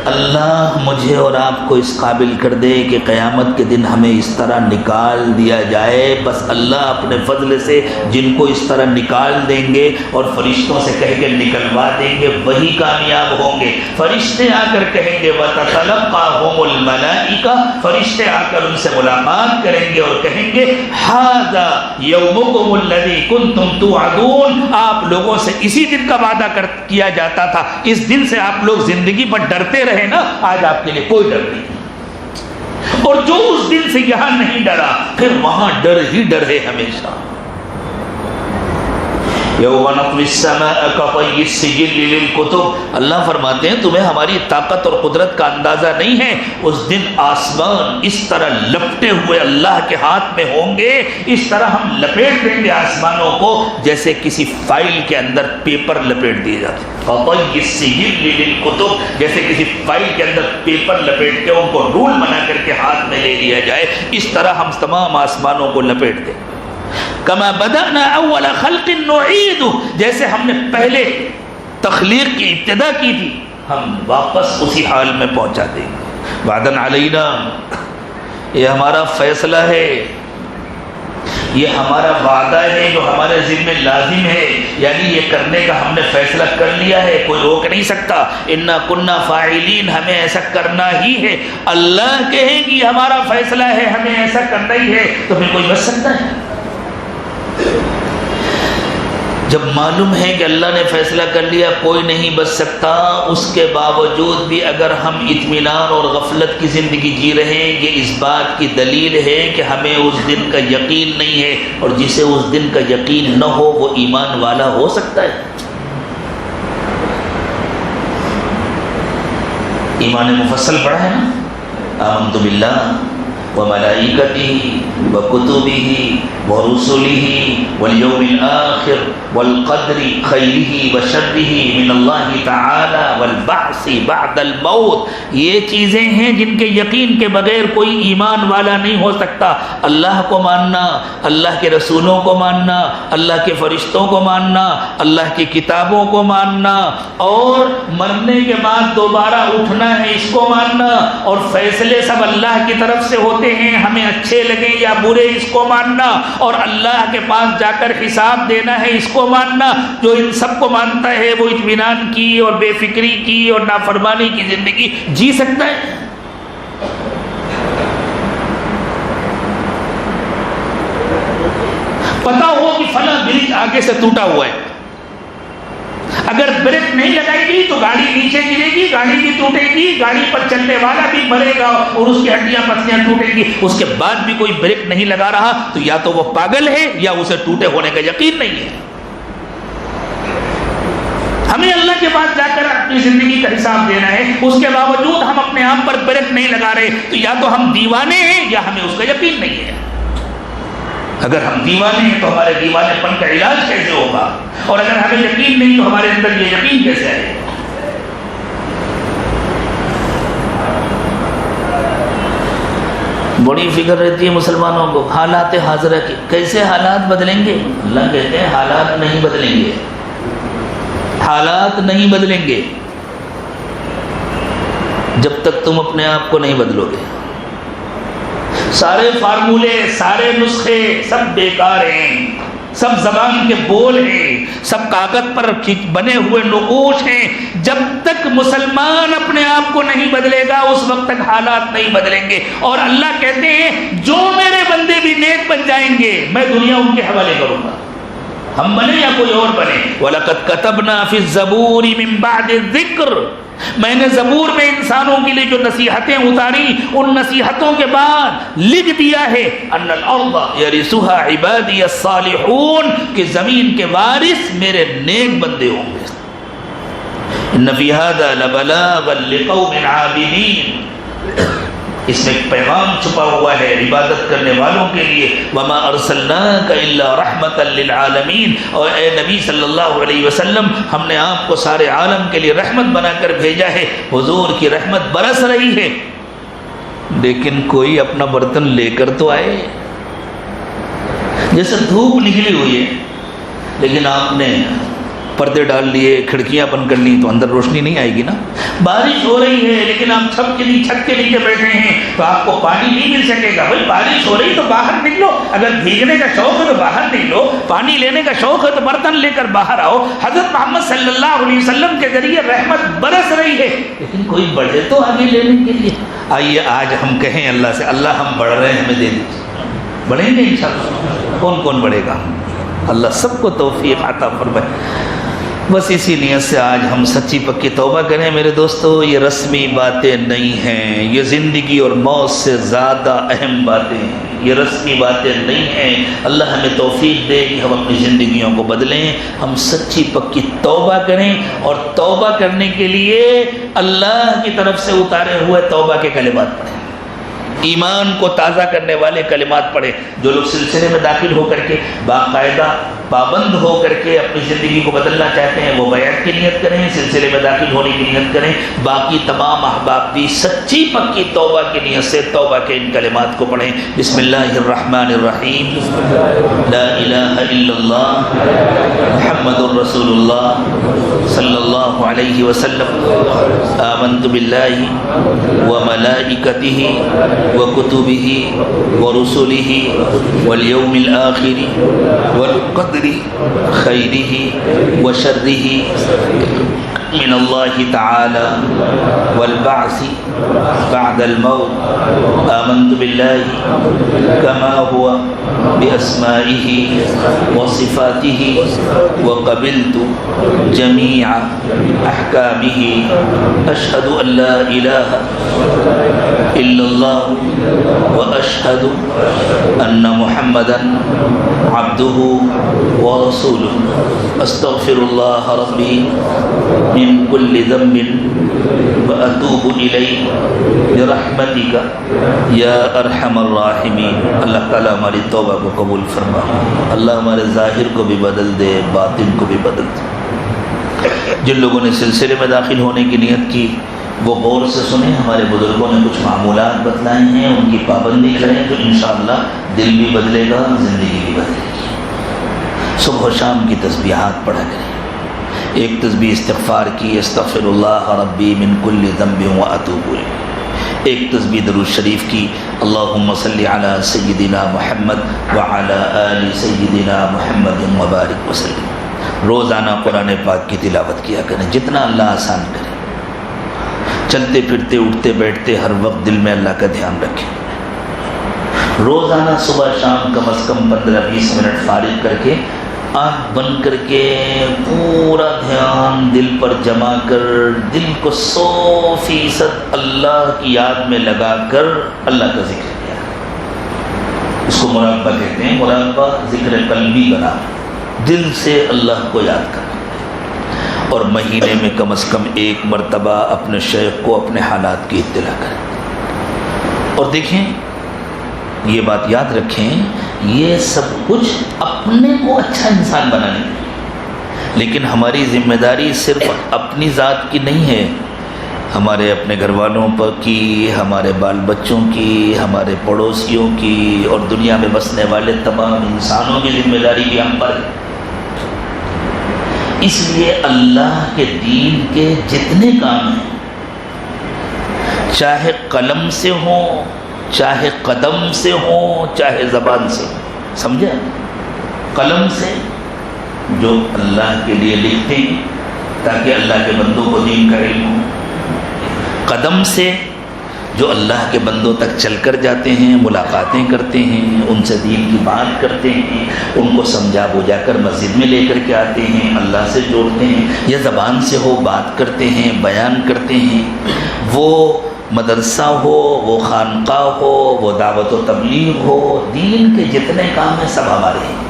اللہ مجھے اور آپ کو اس قابل کر دے کہ قیامت کے دن ہمیں اس طرح نکال دیا جائے. بس اللہ اپنے فضل سے جن کو اس طرح نکال دیں گے اور فرشتوں سے کہہ کے نکلوا دیں گے وہی کامیاب ہوں گے. فرشتے آ کر کہیں گے وَتَتَلَقَّاهُمُ الملائکہ، فرشتے آ کر ان سے ملاقات کریں گے اور کہیں گے ھذا یومکم الذی کنتم توعدون، آپ لوگوں سے اسی دن کا وعدہ کیا جاتا تھا، اس دن سے آپ لوگ زندگی پر ڈرتے رہے نا، آج آپ کے لیے کوئی ڈر نہیں. اور جو اس دن سے یہاں نہیں ڈرا پھر وہاں ڈر ہی ڈر ہے ہمیشہ. یوم نطوی السماء کطی السجل للکتب، اللہ فرماتے ہیں تمہیں ہماری طاقت اور قدرت کا اندازہ نہیں ہے. اس دن آسمان اس طرح لپٹے ہوئے اللہ کے ہاتھ میں ہوں گے، اس طرح ہم لپیٹ دیں گے آسمانوں کو جیسے کسی فائل کے اندر پیپر لپیٹ دیے جاتے ہیں. قطی السجل للکتب، جیسے کسی فائل کے اندر پیپر لپیٹ کے ان کو رول بنا کر کے ہاتھ میں لے لیا جائے، اس طرح ہم تمام آسمانوں کو لپیٹ دیں. کما بدأنا اول خلق نعید، جیسے ہم نے پہلے تخلیق کی ابتدا کی تھی ہم واپس اسی حال میں پہنچا دیں گے. وعدن علینا، یہ ہمارا فیصلہ ہے، یہ ہمارا وعدہ ہے جو ہمارے ذمہ لازم ہے، یعنی یہ کرنے کا ہم نے فیصلہ کر لیا ہے، کوئی روک نہیں سکتا. انا کنا فاعلین، ہمیں ایسا کرنا ہی ہے. اللہ کہے کہ ہمارا فیصلہ ہے ہمیں ایسا کرنا ہی ہے، تو پھر کوئی بچ سکتا ہے؟ جب معلوم ہے کہ اللہ نے فیصلہ کر لیا کوئی نہیں بچ سکتا، اس کے باوجود بھی اگر ہم اطمینان اور غفلت کی زندگی جی رہے ہیں، یہ اس بات کی دلیل ہے کہ ہمیں اس دن کا یقین نہیں ہے. اور جسے اس دن کا یقین نہ ہو وہ ایمان والا ہو سکتا ہے؟ ایمان مفصل پڑھا ہے نا، آمنت باللہ وملائکتہ وکتبہ ورسلہ والیوم الآخر والقدر خیرہ وشرہ من اللہ تعالی والبعث بعد الموت. یہ چیزیں ہیں جن کے یقین کے بغیر کوئی ایمان والا نہیں ہو سکتا. اللہ کو ماننا، اللہ کے رسولوں کو ماننا، اللہ کے فرشتوں کو ماننا، اللہ کی کتابوں کو ماننا، اور مرنے کے بعد دوبارہ اٹھنا ہے اس کو ماننا، اور فیصلے سب اللہ کی طرف سے ہوتے ہیں ہمیں اچھے لگے یا برے اس کو ماننا، اور اللہ کے پاس جا کر حساب دینا ہے اس کو ماننا. جو ان سب کو مانتا ہے وہ اطمینان کی اور بے فکری کی اور نافرمانی کی زندگی جی سکتا ہے. پتا ہو کہ فلاں برج آگے سے ٹوٹا ہوا ہے، اگر بریک نہیں لگائے گی تو گاڑی نیچے گرے گی، گاڑی بھی ٹوٹے گی، گاڑی پر چلنے والا بھی مرے گا اور اس کی ہڈیاں پسلیاں ٹوٹیں گی. اس کے بعد بھی کوئی بریک نہیں لگا رہا تو یا تو وہ پاگل ہے یا اسے ٹوٹے ہونے کا یقین نہیں ہے. ہمیں اللہ کے پاس جا کر اپنی زندگی کا حساب دینا ہے، اس کے باوجود ہم اپنے آپ پر بریک نہیں لگا رہے تو یا تو ہم دیوانے ہیں یا ہمیں اس کا یقین نہیں ہے. اگر ہم دیوانے ہیں تو ہمارے دیوانے پن کا علاج کیسے ہوگا؟ اور اگر ہمیں یقین نہیں تو ہمارے اندر یہ یقین کیسے آئے گا؟ بڑی فکر رہتی ہے مسلمانوں کو حالات حاضرہ کی، کیسے حالات بدلیں گے؟ اللہ کہتے ہیں حالات نہیں بدلیں گے، حالات نہیں بدلیں گے جب تک تم اپنے آپ کو نہیں بدلو گے۔ سارے فارمولے، سارے نسخے سب بیکار ہیں، سب زبان کے بول ہیں، سب کاغذ پر بنے ہوئے نقوش ہیں۔ جب تک مسلمان اپنے آپ کو نہیں بدلے گا اس وقت تک حالات نہیں بدلیں گے۔ اور اللہ کہتے ہیں جو میرے بندے بھی نیک بن جائیں گے میں دنیا ان کے حوالے کروں گا، ہم بنے یا کوئی اور بنے۔ وَلَقَدْ كَتَبْنَا فِي الزَّبُورِ مِن بَعْدِ الذِّكْرِ، میں نے زبور میں انسانوں کے لیے جو نصیحتیں اتاری ان نصیحتوں کے بعد لکھ دیا ہے ان الارض یرثها عبادی الصالحون، کہ زمین کے وارث میرے نیک بندے ہوں گے۔ ان فی ھذا لبلاغا لقوم عابدین، اس میں ایک پیغام چھپا ہوا ہے عبادت کرنے والوں کے لیے۔ وما ارسلناک الا رحمتا للعالمین، اور اے نبی صلی اللہ علیہ وسلم ہم نے آپ کو سارے عالم کے لیے رحمت بنا کر بھیجا ہے۔ حضور کی رحمت برس رہی ہے، لیکن کوئی اپنا برتن لے کر تو آئے۔ جیسے دھوپ نکلی ہوئی ہے لیکن آپ نے پردے ڈال لیے، کھڑکیاں بند کر لی تو اندر روشنی نہیں آئے گی نا۔ بارش ہو رہی ہے لیکن آپ چھت کے نیچے بیٹھے ہیں تو آپ کو پانی نہیں مل سکے گا۔ بھائی بارش ہو رہی تو باہر نکلو، اگر بھیگنے کا شوق ہے تو باہر نکلو، پانی لینے کا شوق ہے تو برتن لے کر باہر آؤ۔ حضرت محمد صلی اللہ علیہ وسلم کے ذریعے رحمت برس رہی ہے لیکن کوئی بڑھے تو آگے لینے کے لیے۔ آئیے آج ہم کہیں اللہ سے، اللہ ہم بڑھ رہے ہیں ہمیں دے دیجیے، بڑھیں گے انشاءاللہ۔ کون بڑھے گا؟ اللہ سب کو توفیق عطا فرمائے۔ بس اسی نیت سے آج ہم سچی پکی توبہ کریں میرے دوستو۔ یہ رسمی باتیں نہیں ہیں، یہ زندگی اور موت سے زیادہ اہم باتیں ہیں، یہ رسمی باتیں نہیں ہیں۔ اللہ ہمیں توفیق دے کہ ہم اپنی زندگیوں کو بدلیں، ہم سچی پکی توبہ کریں، اور توبہ کرنے کے لیے اللہ کی طرف سے اتارے ہوئے توبہ کے کلمات پڑھیں، ایمان کو تازہ کرنے والے کلمات پڑھیں۔ جو لوگ سلسلے میں داخل ہو کر کے باقاعدہ پابند ہو کر کے اپنی زندگی کو بدلنا چاہتے ہیں وہ بیعت کی نیت کریں، سلسلے میں داخل ہونے کی نیت کریں۔ باقی تمام احباب بھی سچی پکی توبہ کی نیت سے توبہ کے ان کلمات کو پڑھیں۔ بسم اللہ الرحمن الرحیم، لا الہ الا اللہ محمد الرسول اللہ صلی اللہ علیہ وسلم، آمنت باللہ وملائکتہ وکتبہ ورسلہ والیوم الآخر والقدر خیرہ وشرہ من اللہ تعالی والبعث بعد الموت، آمنت باللہ کما هو بأسمائہ وصفاتہ وقبلت جمیع احکامہ، اشہد ان لا الہ الا اللہ واشہد ان محمدا عبدہ ورسولہ، استغفر اللہ ربی من کل ذنب واتوب الیہ برحمتک یا ارحم الراحمین۔ اللہ تعالیٰ ہماری توبہ کو قبول فرما، اللہ ہمارے ظاہر کو بھی بدل دے، باطن کو بھی بدل دے۔ جن لوگوں نے سلسلے میں داخل ہونے کی نیت کی وہ غور سے سنیں، ہمارے بزرگوں نے کچھ معمولات بتلائے ہیں، ان کی پابندی کریں تو انشاءاللہ دل بھی بدلے گا، زندگی بھی بدلے گی۔ صبح و شام کی تسبیحات پڑھا کریں۔ ایک تسبیح استغفار کی، استغفر اللہ ربی من کل ذنب واتوب الیہ۔ ایک تسبیح درود شریف کی، اللہم صلی علی سیدنا محمد وعلی آل سیدنا محمد وبارک وسلم۔ روزانہ قرآن پاک کی تلاوت کیا کریں جتنا اللہ آسان کرے۔ چلتے پھرتے اٹھتے بیٹھتے ہر وقت دل میں اللہ کا دھیان رکھیں۔ روزانہ صبح شام کم از کم 15-20 منٹ فارغ کر کے آنکھ بند کر کے پورا دھیان دل پر جما کر دل کو 100% اللہ کی یاد میں لگا کر اللہ کا ذکر کیا۔ اس کو مراقبہ کہتے ہیں۔ مراقبہ ذکر قلبی بنا، دل سے اللہ کو یاد کرنا، اور مہینے میں کم از کم 1 مرتبہ اپنے شیخ کو اپنے حالات کی اطلاع کریں۔ اور دیکھیں، یہ بات یاد رکھیں یہ سب کچھ اپنے کو اچھا انسان بنانے کی، لیکن ہماری ذمہ داری صرف اپنی ذات کی نہیں ہے، ہمارے اپنے گھر والوں پر کی، ہمارے بال بچوں کی، ہمارے پڑوسیوں کی، اور دنیا میں بسنے والے تمام انسانوں کی ذمہ داری بھی ہم پر ہے۔ اس لیے اللہ کے دین کے جتنے کام ہیں، چاہے قلم سے ہوں، چاہے قدم سے ہوں، چاہے زبان سے، سمجھے؟ قلم سے جو اللہ کے لیے لکھتے ہیں تاکہ اللہ کے بندوں کو دین کا علم ہو، قدم سے جو اللہ کے بندوں تک چل کر جاتے ہیں، ملاقاتیں کرتے ہیں، ان سے دین کی بات کرتے ہیں، ان کو سمجھا بجھا کر مسجد میں لے کر کے آتے ہیں، اللہ سے جوڑتے ہیں، یا زبان سے ہو بات کرتے ہیں، بیان کرتے ہیں، وہ مدرسہ ہو، وہ خانقاہ ہو، وہ دعوت و تبلیغ ہو، دین کے جتنے کام ہیں سب ہمارے ہیں،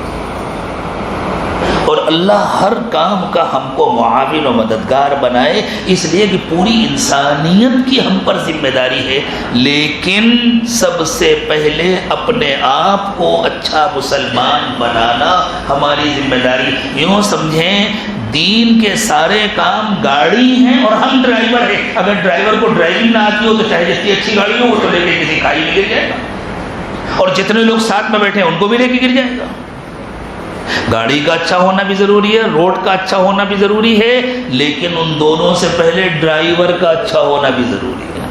اور اللہ ہر کام کا ہم کو معاون و مددگار بنائے، اس لیے کہ پوری انسانیت کی ہم پر ذمہ داری ہے، لیکن سب سے پہلے اپنے آپ کو اچھا مسلمان بنانا ہماری ذمہ داری۔ یوں سمجھیں دین کے سارے کام گاڑی ہیں اور ہم ڈرائیور ہیں، اگر ڈرائیور کو ڈرائیونگ نہ آتی ہو تو چاہے جتنی اچھی گاڑی ہو وہ تو لے کے کسی کھائی میں گر جائے گا، اور جتنے لوگ ساتھ میں بیٹھے ہیں ان کو بھی لے کے گر جائے گا۔ گاڑی کا اچھا ہونا بھی ضروری ہے، روڈ کا اچھا ہونا بھی ضروری ہے، لیکن ان دونوں سے پہلے ڈرائیور کا اچھا ہونا بھی ضروری ہے،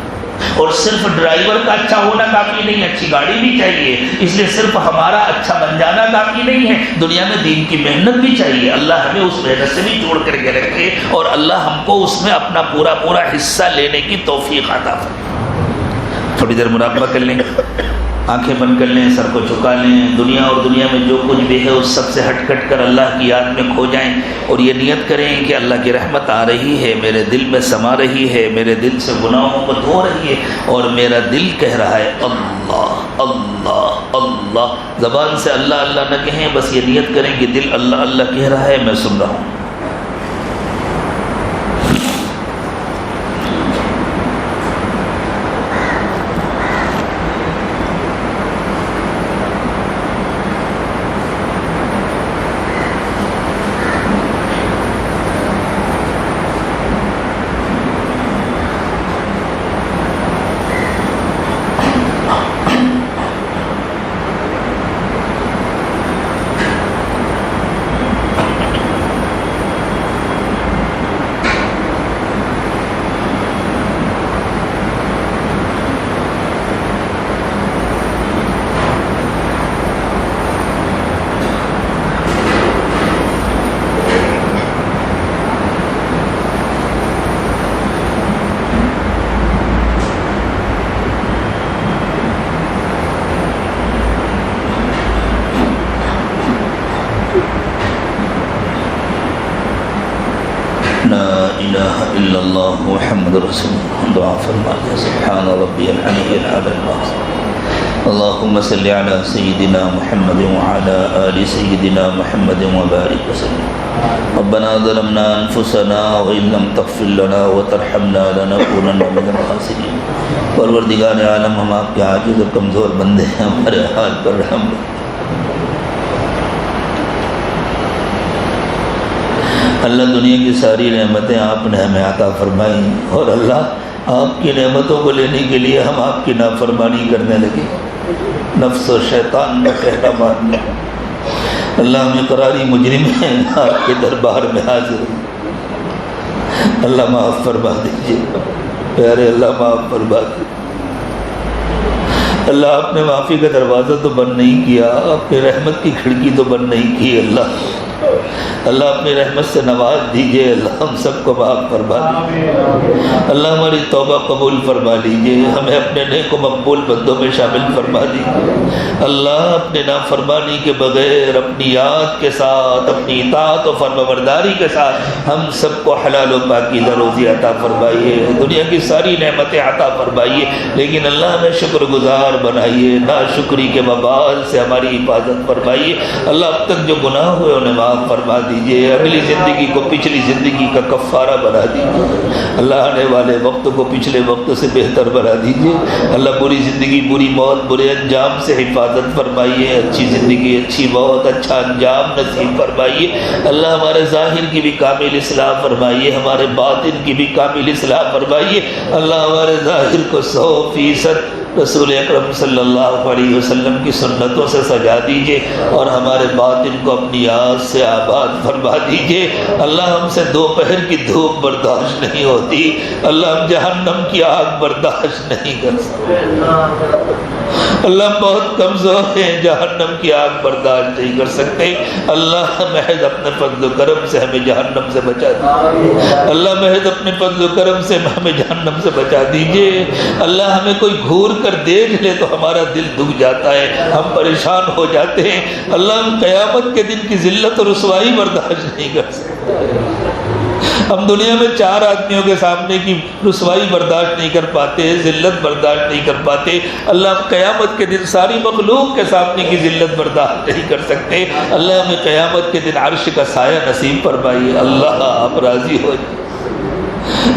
اور صرف ڈرائیور کا اچھا ہونا کافی نہیں، اچھی گاڑی بھی چاہیے، اس لیے صرف ہمارا اچھا بن جانا کافی نہیں ہے، دنیا میں دین کی محنت بھی چاہیے، اللہ ہمیں اس محنت سے بھی جوڑ کر کے رکھے، اور اللہ ہم کو اس میں اپنا پورا حصہ لینے کی توفیق عطا فرمائے۔ تھوڑی دیر مراقبہ کر لیں، آنکھیں بند کر لیں، سر کو جھکا لیں، دنیا اور دنیا میں جو کچھ بھی ہے اس سب سے ہٹ کٹ کر اللہ کی یاد میں کھو جائیں، اور یہ نیت کریں کہ اللہ کی رحمت آ رہی ہے، میرے دل میں سما رہی ہے، میرے دل سے گناہوں کو دھو رہی ہے، اور میرا دل کہہ رہا ہے اللہ اللہ اللہ۔ زبان سے اللہ اللہ نہ کہیں، بس یہ نیت کریں کہ دل اللہ اللہ کہہ رہا ہے، میں سن رہا ہوں۔ الہ الا اللہ محمد رسول اللہ۔ دعا فرمائیے، سبحان ربی العلی الاعلی، اللہم صلی علی سیدنا محمد وعلی آل سیدنا محمد وبارک وسلم۔ ربنا ظلمنا انفسنا وان لم تغفر لنا وترحمنا لنکونن من الخاسرین۔ پروردگار عالم، ہم آپ کے عاجز اور کمزور بندے ہیں، ہمارے حال پر رحم کرو۔ اللہ دنیا کی ساری نعمتیں آپ نے ہمیں عطا فرمائی، اور اللہ آپ کی نعمتوں کو لینے کے لیے ہم آپ کی نافرمانی کرنے لگے، نفس و شیطان کا کہنا مان لیں۔ اللہ ہم اقراری مجرم ہیں، آپ کے دربار میں حاضر ہیں، اللہ معاف فرما دیجیے، پیارے اللہ معاف فرما دیجیے۔ اللہ آپ نے معافی کا دروازہ تو بند نہیں کیا، آپ نے رحمت کی کھڑکی تو بند نہیں کی، اللہ اپنی رحمت سے نواز دیجئے، اللہ ہم سب کو معاف فرما دیجئے، اللہ ہماری توبہ قبول فرما لیجئے، ہمیں اپنے نیک و مقبول بندوں میں شامل فرما دیجئے، اللہ اپنے نافرمانی کے بغیر اپنی یاد کے ساتھ، اپنی اطاعت و فرمانبرداری کے ساتھ ہم سب کو حلال و پاکیزہ روزی عطا فرمائیے، دنیا کی ساری نعمتیں عطا فرمائیے، لیکن اللہ ہمیں شکر گزار بنائیے، ناشکری کے وبال سے ہماری حفاظت فرمائیے، اللہ اب تک جو گناہ ہوئے انہیں معاف فرما دیجئے، اگلی زندگی کو پچھلی زندگی کا کفارہ بنا دیجئے، اللہ آنے والے وقت کو پچھلے وقت سے بہتر بنا دیجئے، اللہ بری زندگی بری موت برے انجام سے حفاظت فرمائیے، اچھی زندگی اچھی موت اچھا انجام نصیب فرمائیے، اللہ ہمارے ظاہر کی بھی کامل اصلاح فرمائیے، ہمارے باطن کی بھی کامل اصلاح فرمائیے، اللہ ہمارے ظاہر کو 100% رسول اکرم صلی اللہ علیہ وسلم کی سنتوں سے سجا دیجئے اور ہمارے باطن کو اپنی یاد سے آباد فرما دیجئے، اللہ ہم سے دوپہر کی دھوپ برداشت نہیں ہوتی، اللہ ہم جہنم کی آگ برداشت نہیں کر سکتے، اللہ ہم بہت کمزور ہیں، جہنم کی آگ برداشت نہیں کر سکتے، اللہ محض اپنے فضل و کرم سے ہمیں جہنم سے بچا دیجئے، اللہ محض اپنے فضل و کرم سے ہمیں جہنم سے بچا دیجئے، اللہ ہمیں کوئی گھور کر دیکھ لے تو ہمارا دل دکھ جاتا ہے، ہم پریشان ہو جاتے ہیں، اللہ ہم قیامت کے دن کی ذلت اور رسوائی برداشت نہیں کر سکتے، ہم دنیا میں 4 آدمیوں کے سامنے کی رسوائی برداشت نہیں کر پاتے، ذلت برداشت نہیں کر پاتے، اللہ ہم قیامت کے دن ساری مخلوق کے سامنے کی ذلت برداشت نہیں کر سکتے، اللہ ہمیں قیامت کے دن عرش کا سایہ نصیب فرمائیے، اللہ آپ راضی ہو جائیے،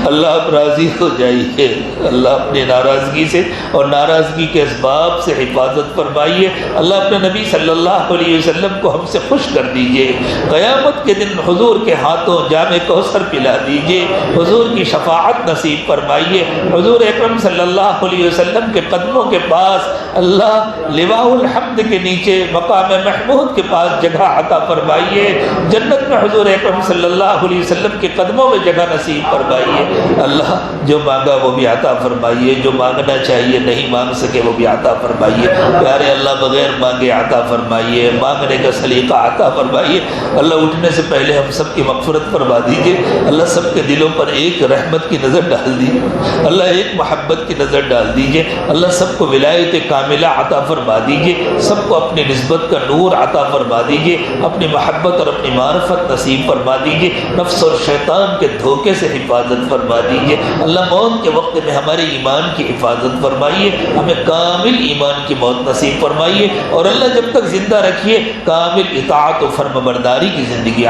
اللہ آپ راضی ہو جائیے، اللہ اپنی ناراضگی سے اور ناراضگی کے اسباب سے حفاظت فرمائیے، اللہ اپنے نبی صلی اللہ علیہ وسلم کو ہم سے خوش کر دیجئے، قیامت کے دن حضور کے ہاتھوں جام کوثر پلا دیجئے، حضور کی شفاعت نصیب فرمائیے، حضور اکرم صلی اللہ علیہ وسلم کے قدموں کے پاس اللہ لواء الحمد کے نیچے مقام محمود کے پاس جگہ عطا فرمائیے، جنت میں حضور اکرم صلی اللہ علیہ وسلم کے قدموں میں جگہ نصیب فرمائیے، اللہ جو مانگا وہ بھی عطا فرمائیے، جو مانگنا چاہیے نہیں مانگ سکے وہ بھی عطا فرمائیے، پیارے اللہ بغیر مانگے عطا فرمائیے، مانگنے کا سلیقہ عطا فرمائیے، اللہ اٹھنے سے پہلے ہم سب کی مغفرت فرما دیجئے، اللہ سب کے دلوں پر ایک رحمت کی نظر ڈال دیجئے، اللہ ایک محبت کی نظر ڈال دیجئے، اللہ سب کو ولایت کاملہ عطا فرما دیجئے، سب کو اپنی نسبت کا نور عطا فرما دیجئے، اپنی محبت اور اپنی معرفت نصیب فرما دیجئے، نفس اور شیطان کے دھوکے سے حفاظت فرما دیجئے، اللہ موت کے وقت میں ہمارے ایمان کی حفاظت فرمائیے، ہمیں کامل ایمان کی موت نصیب فرمائیے، اور اللہ جب تک زندہ رکھیے کامل اطاعت و فرمانبرداری کی زندگی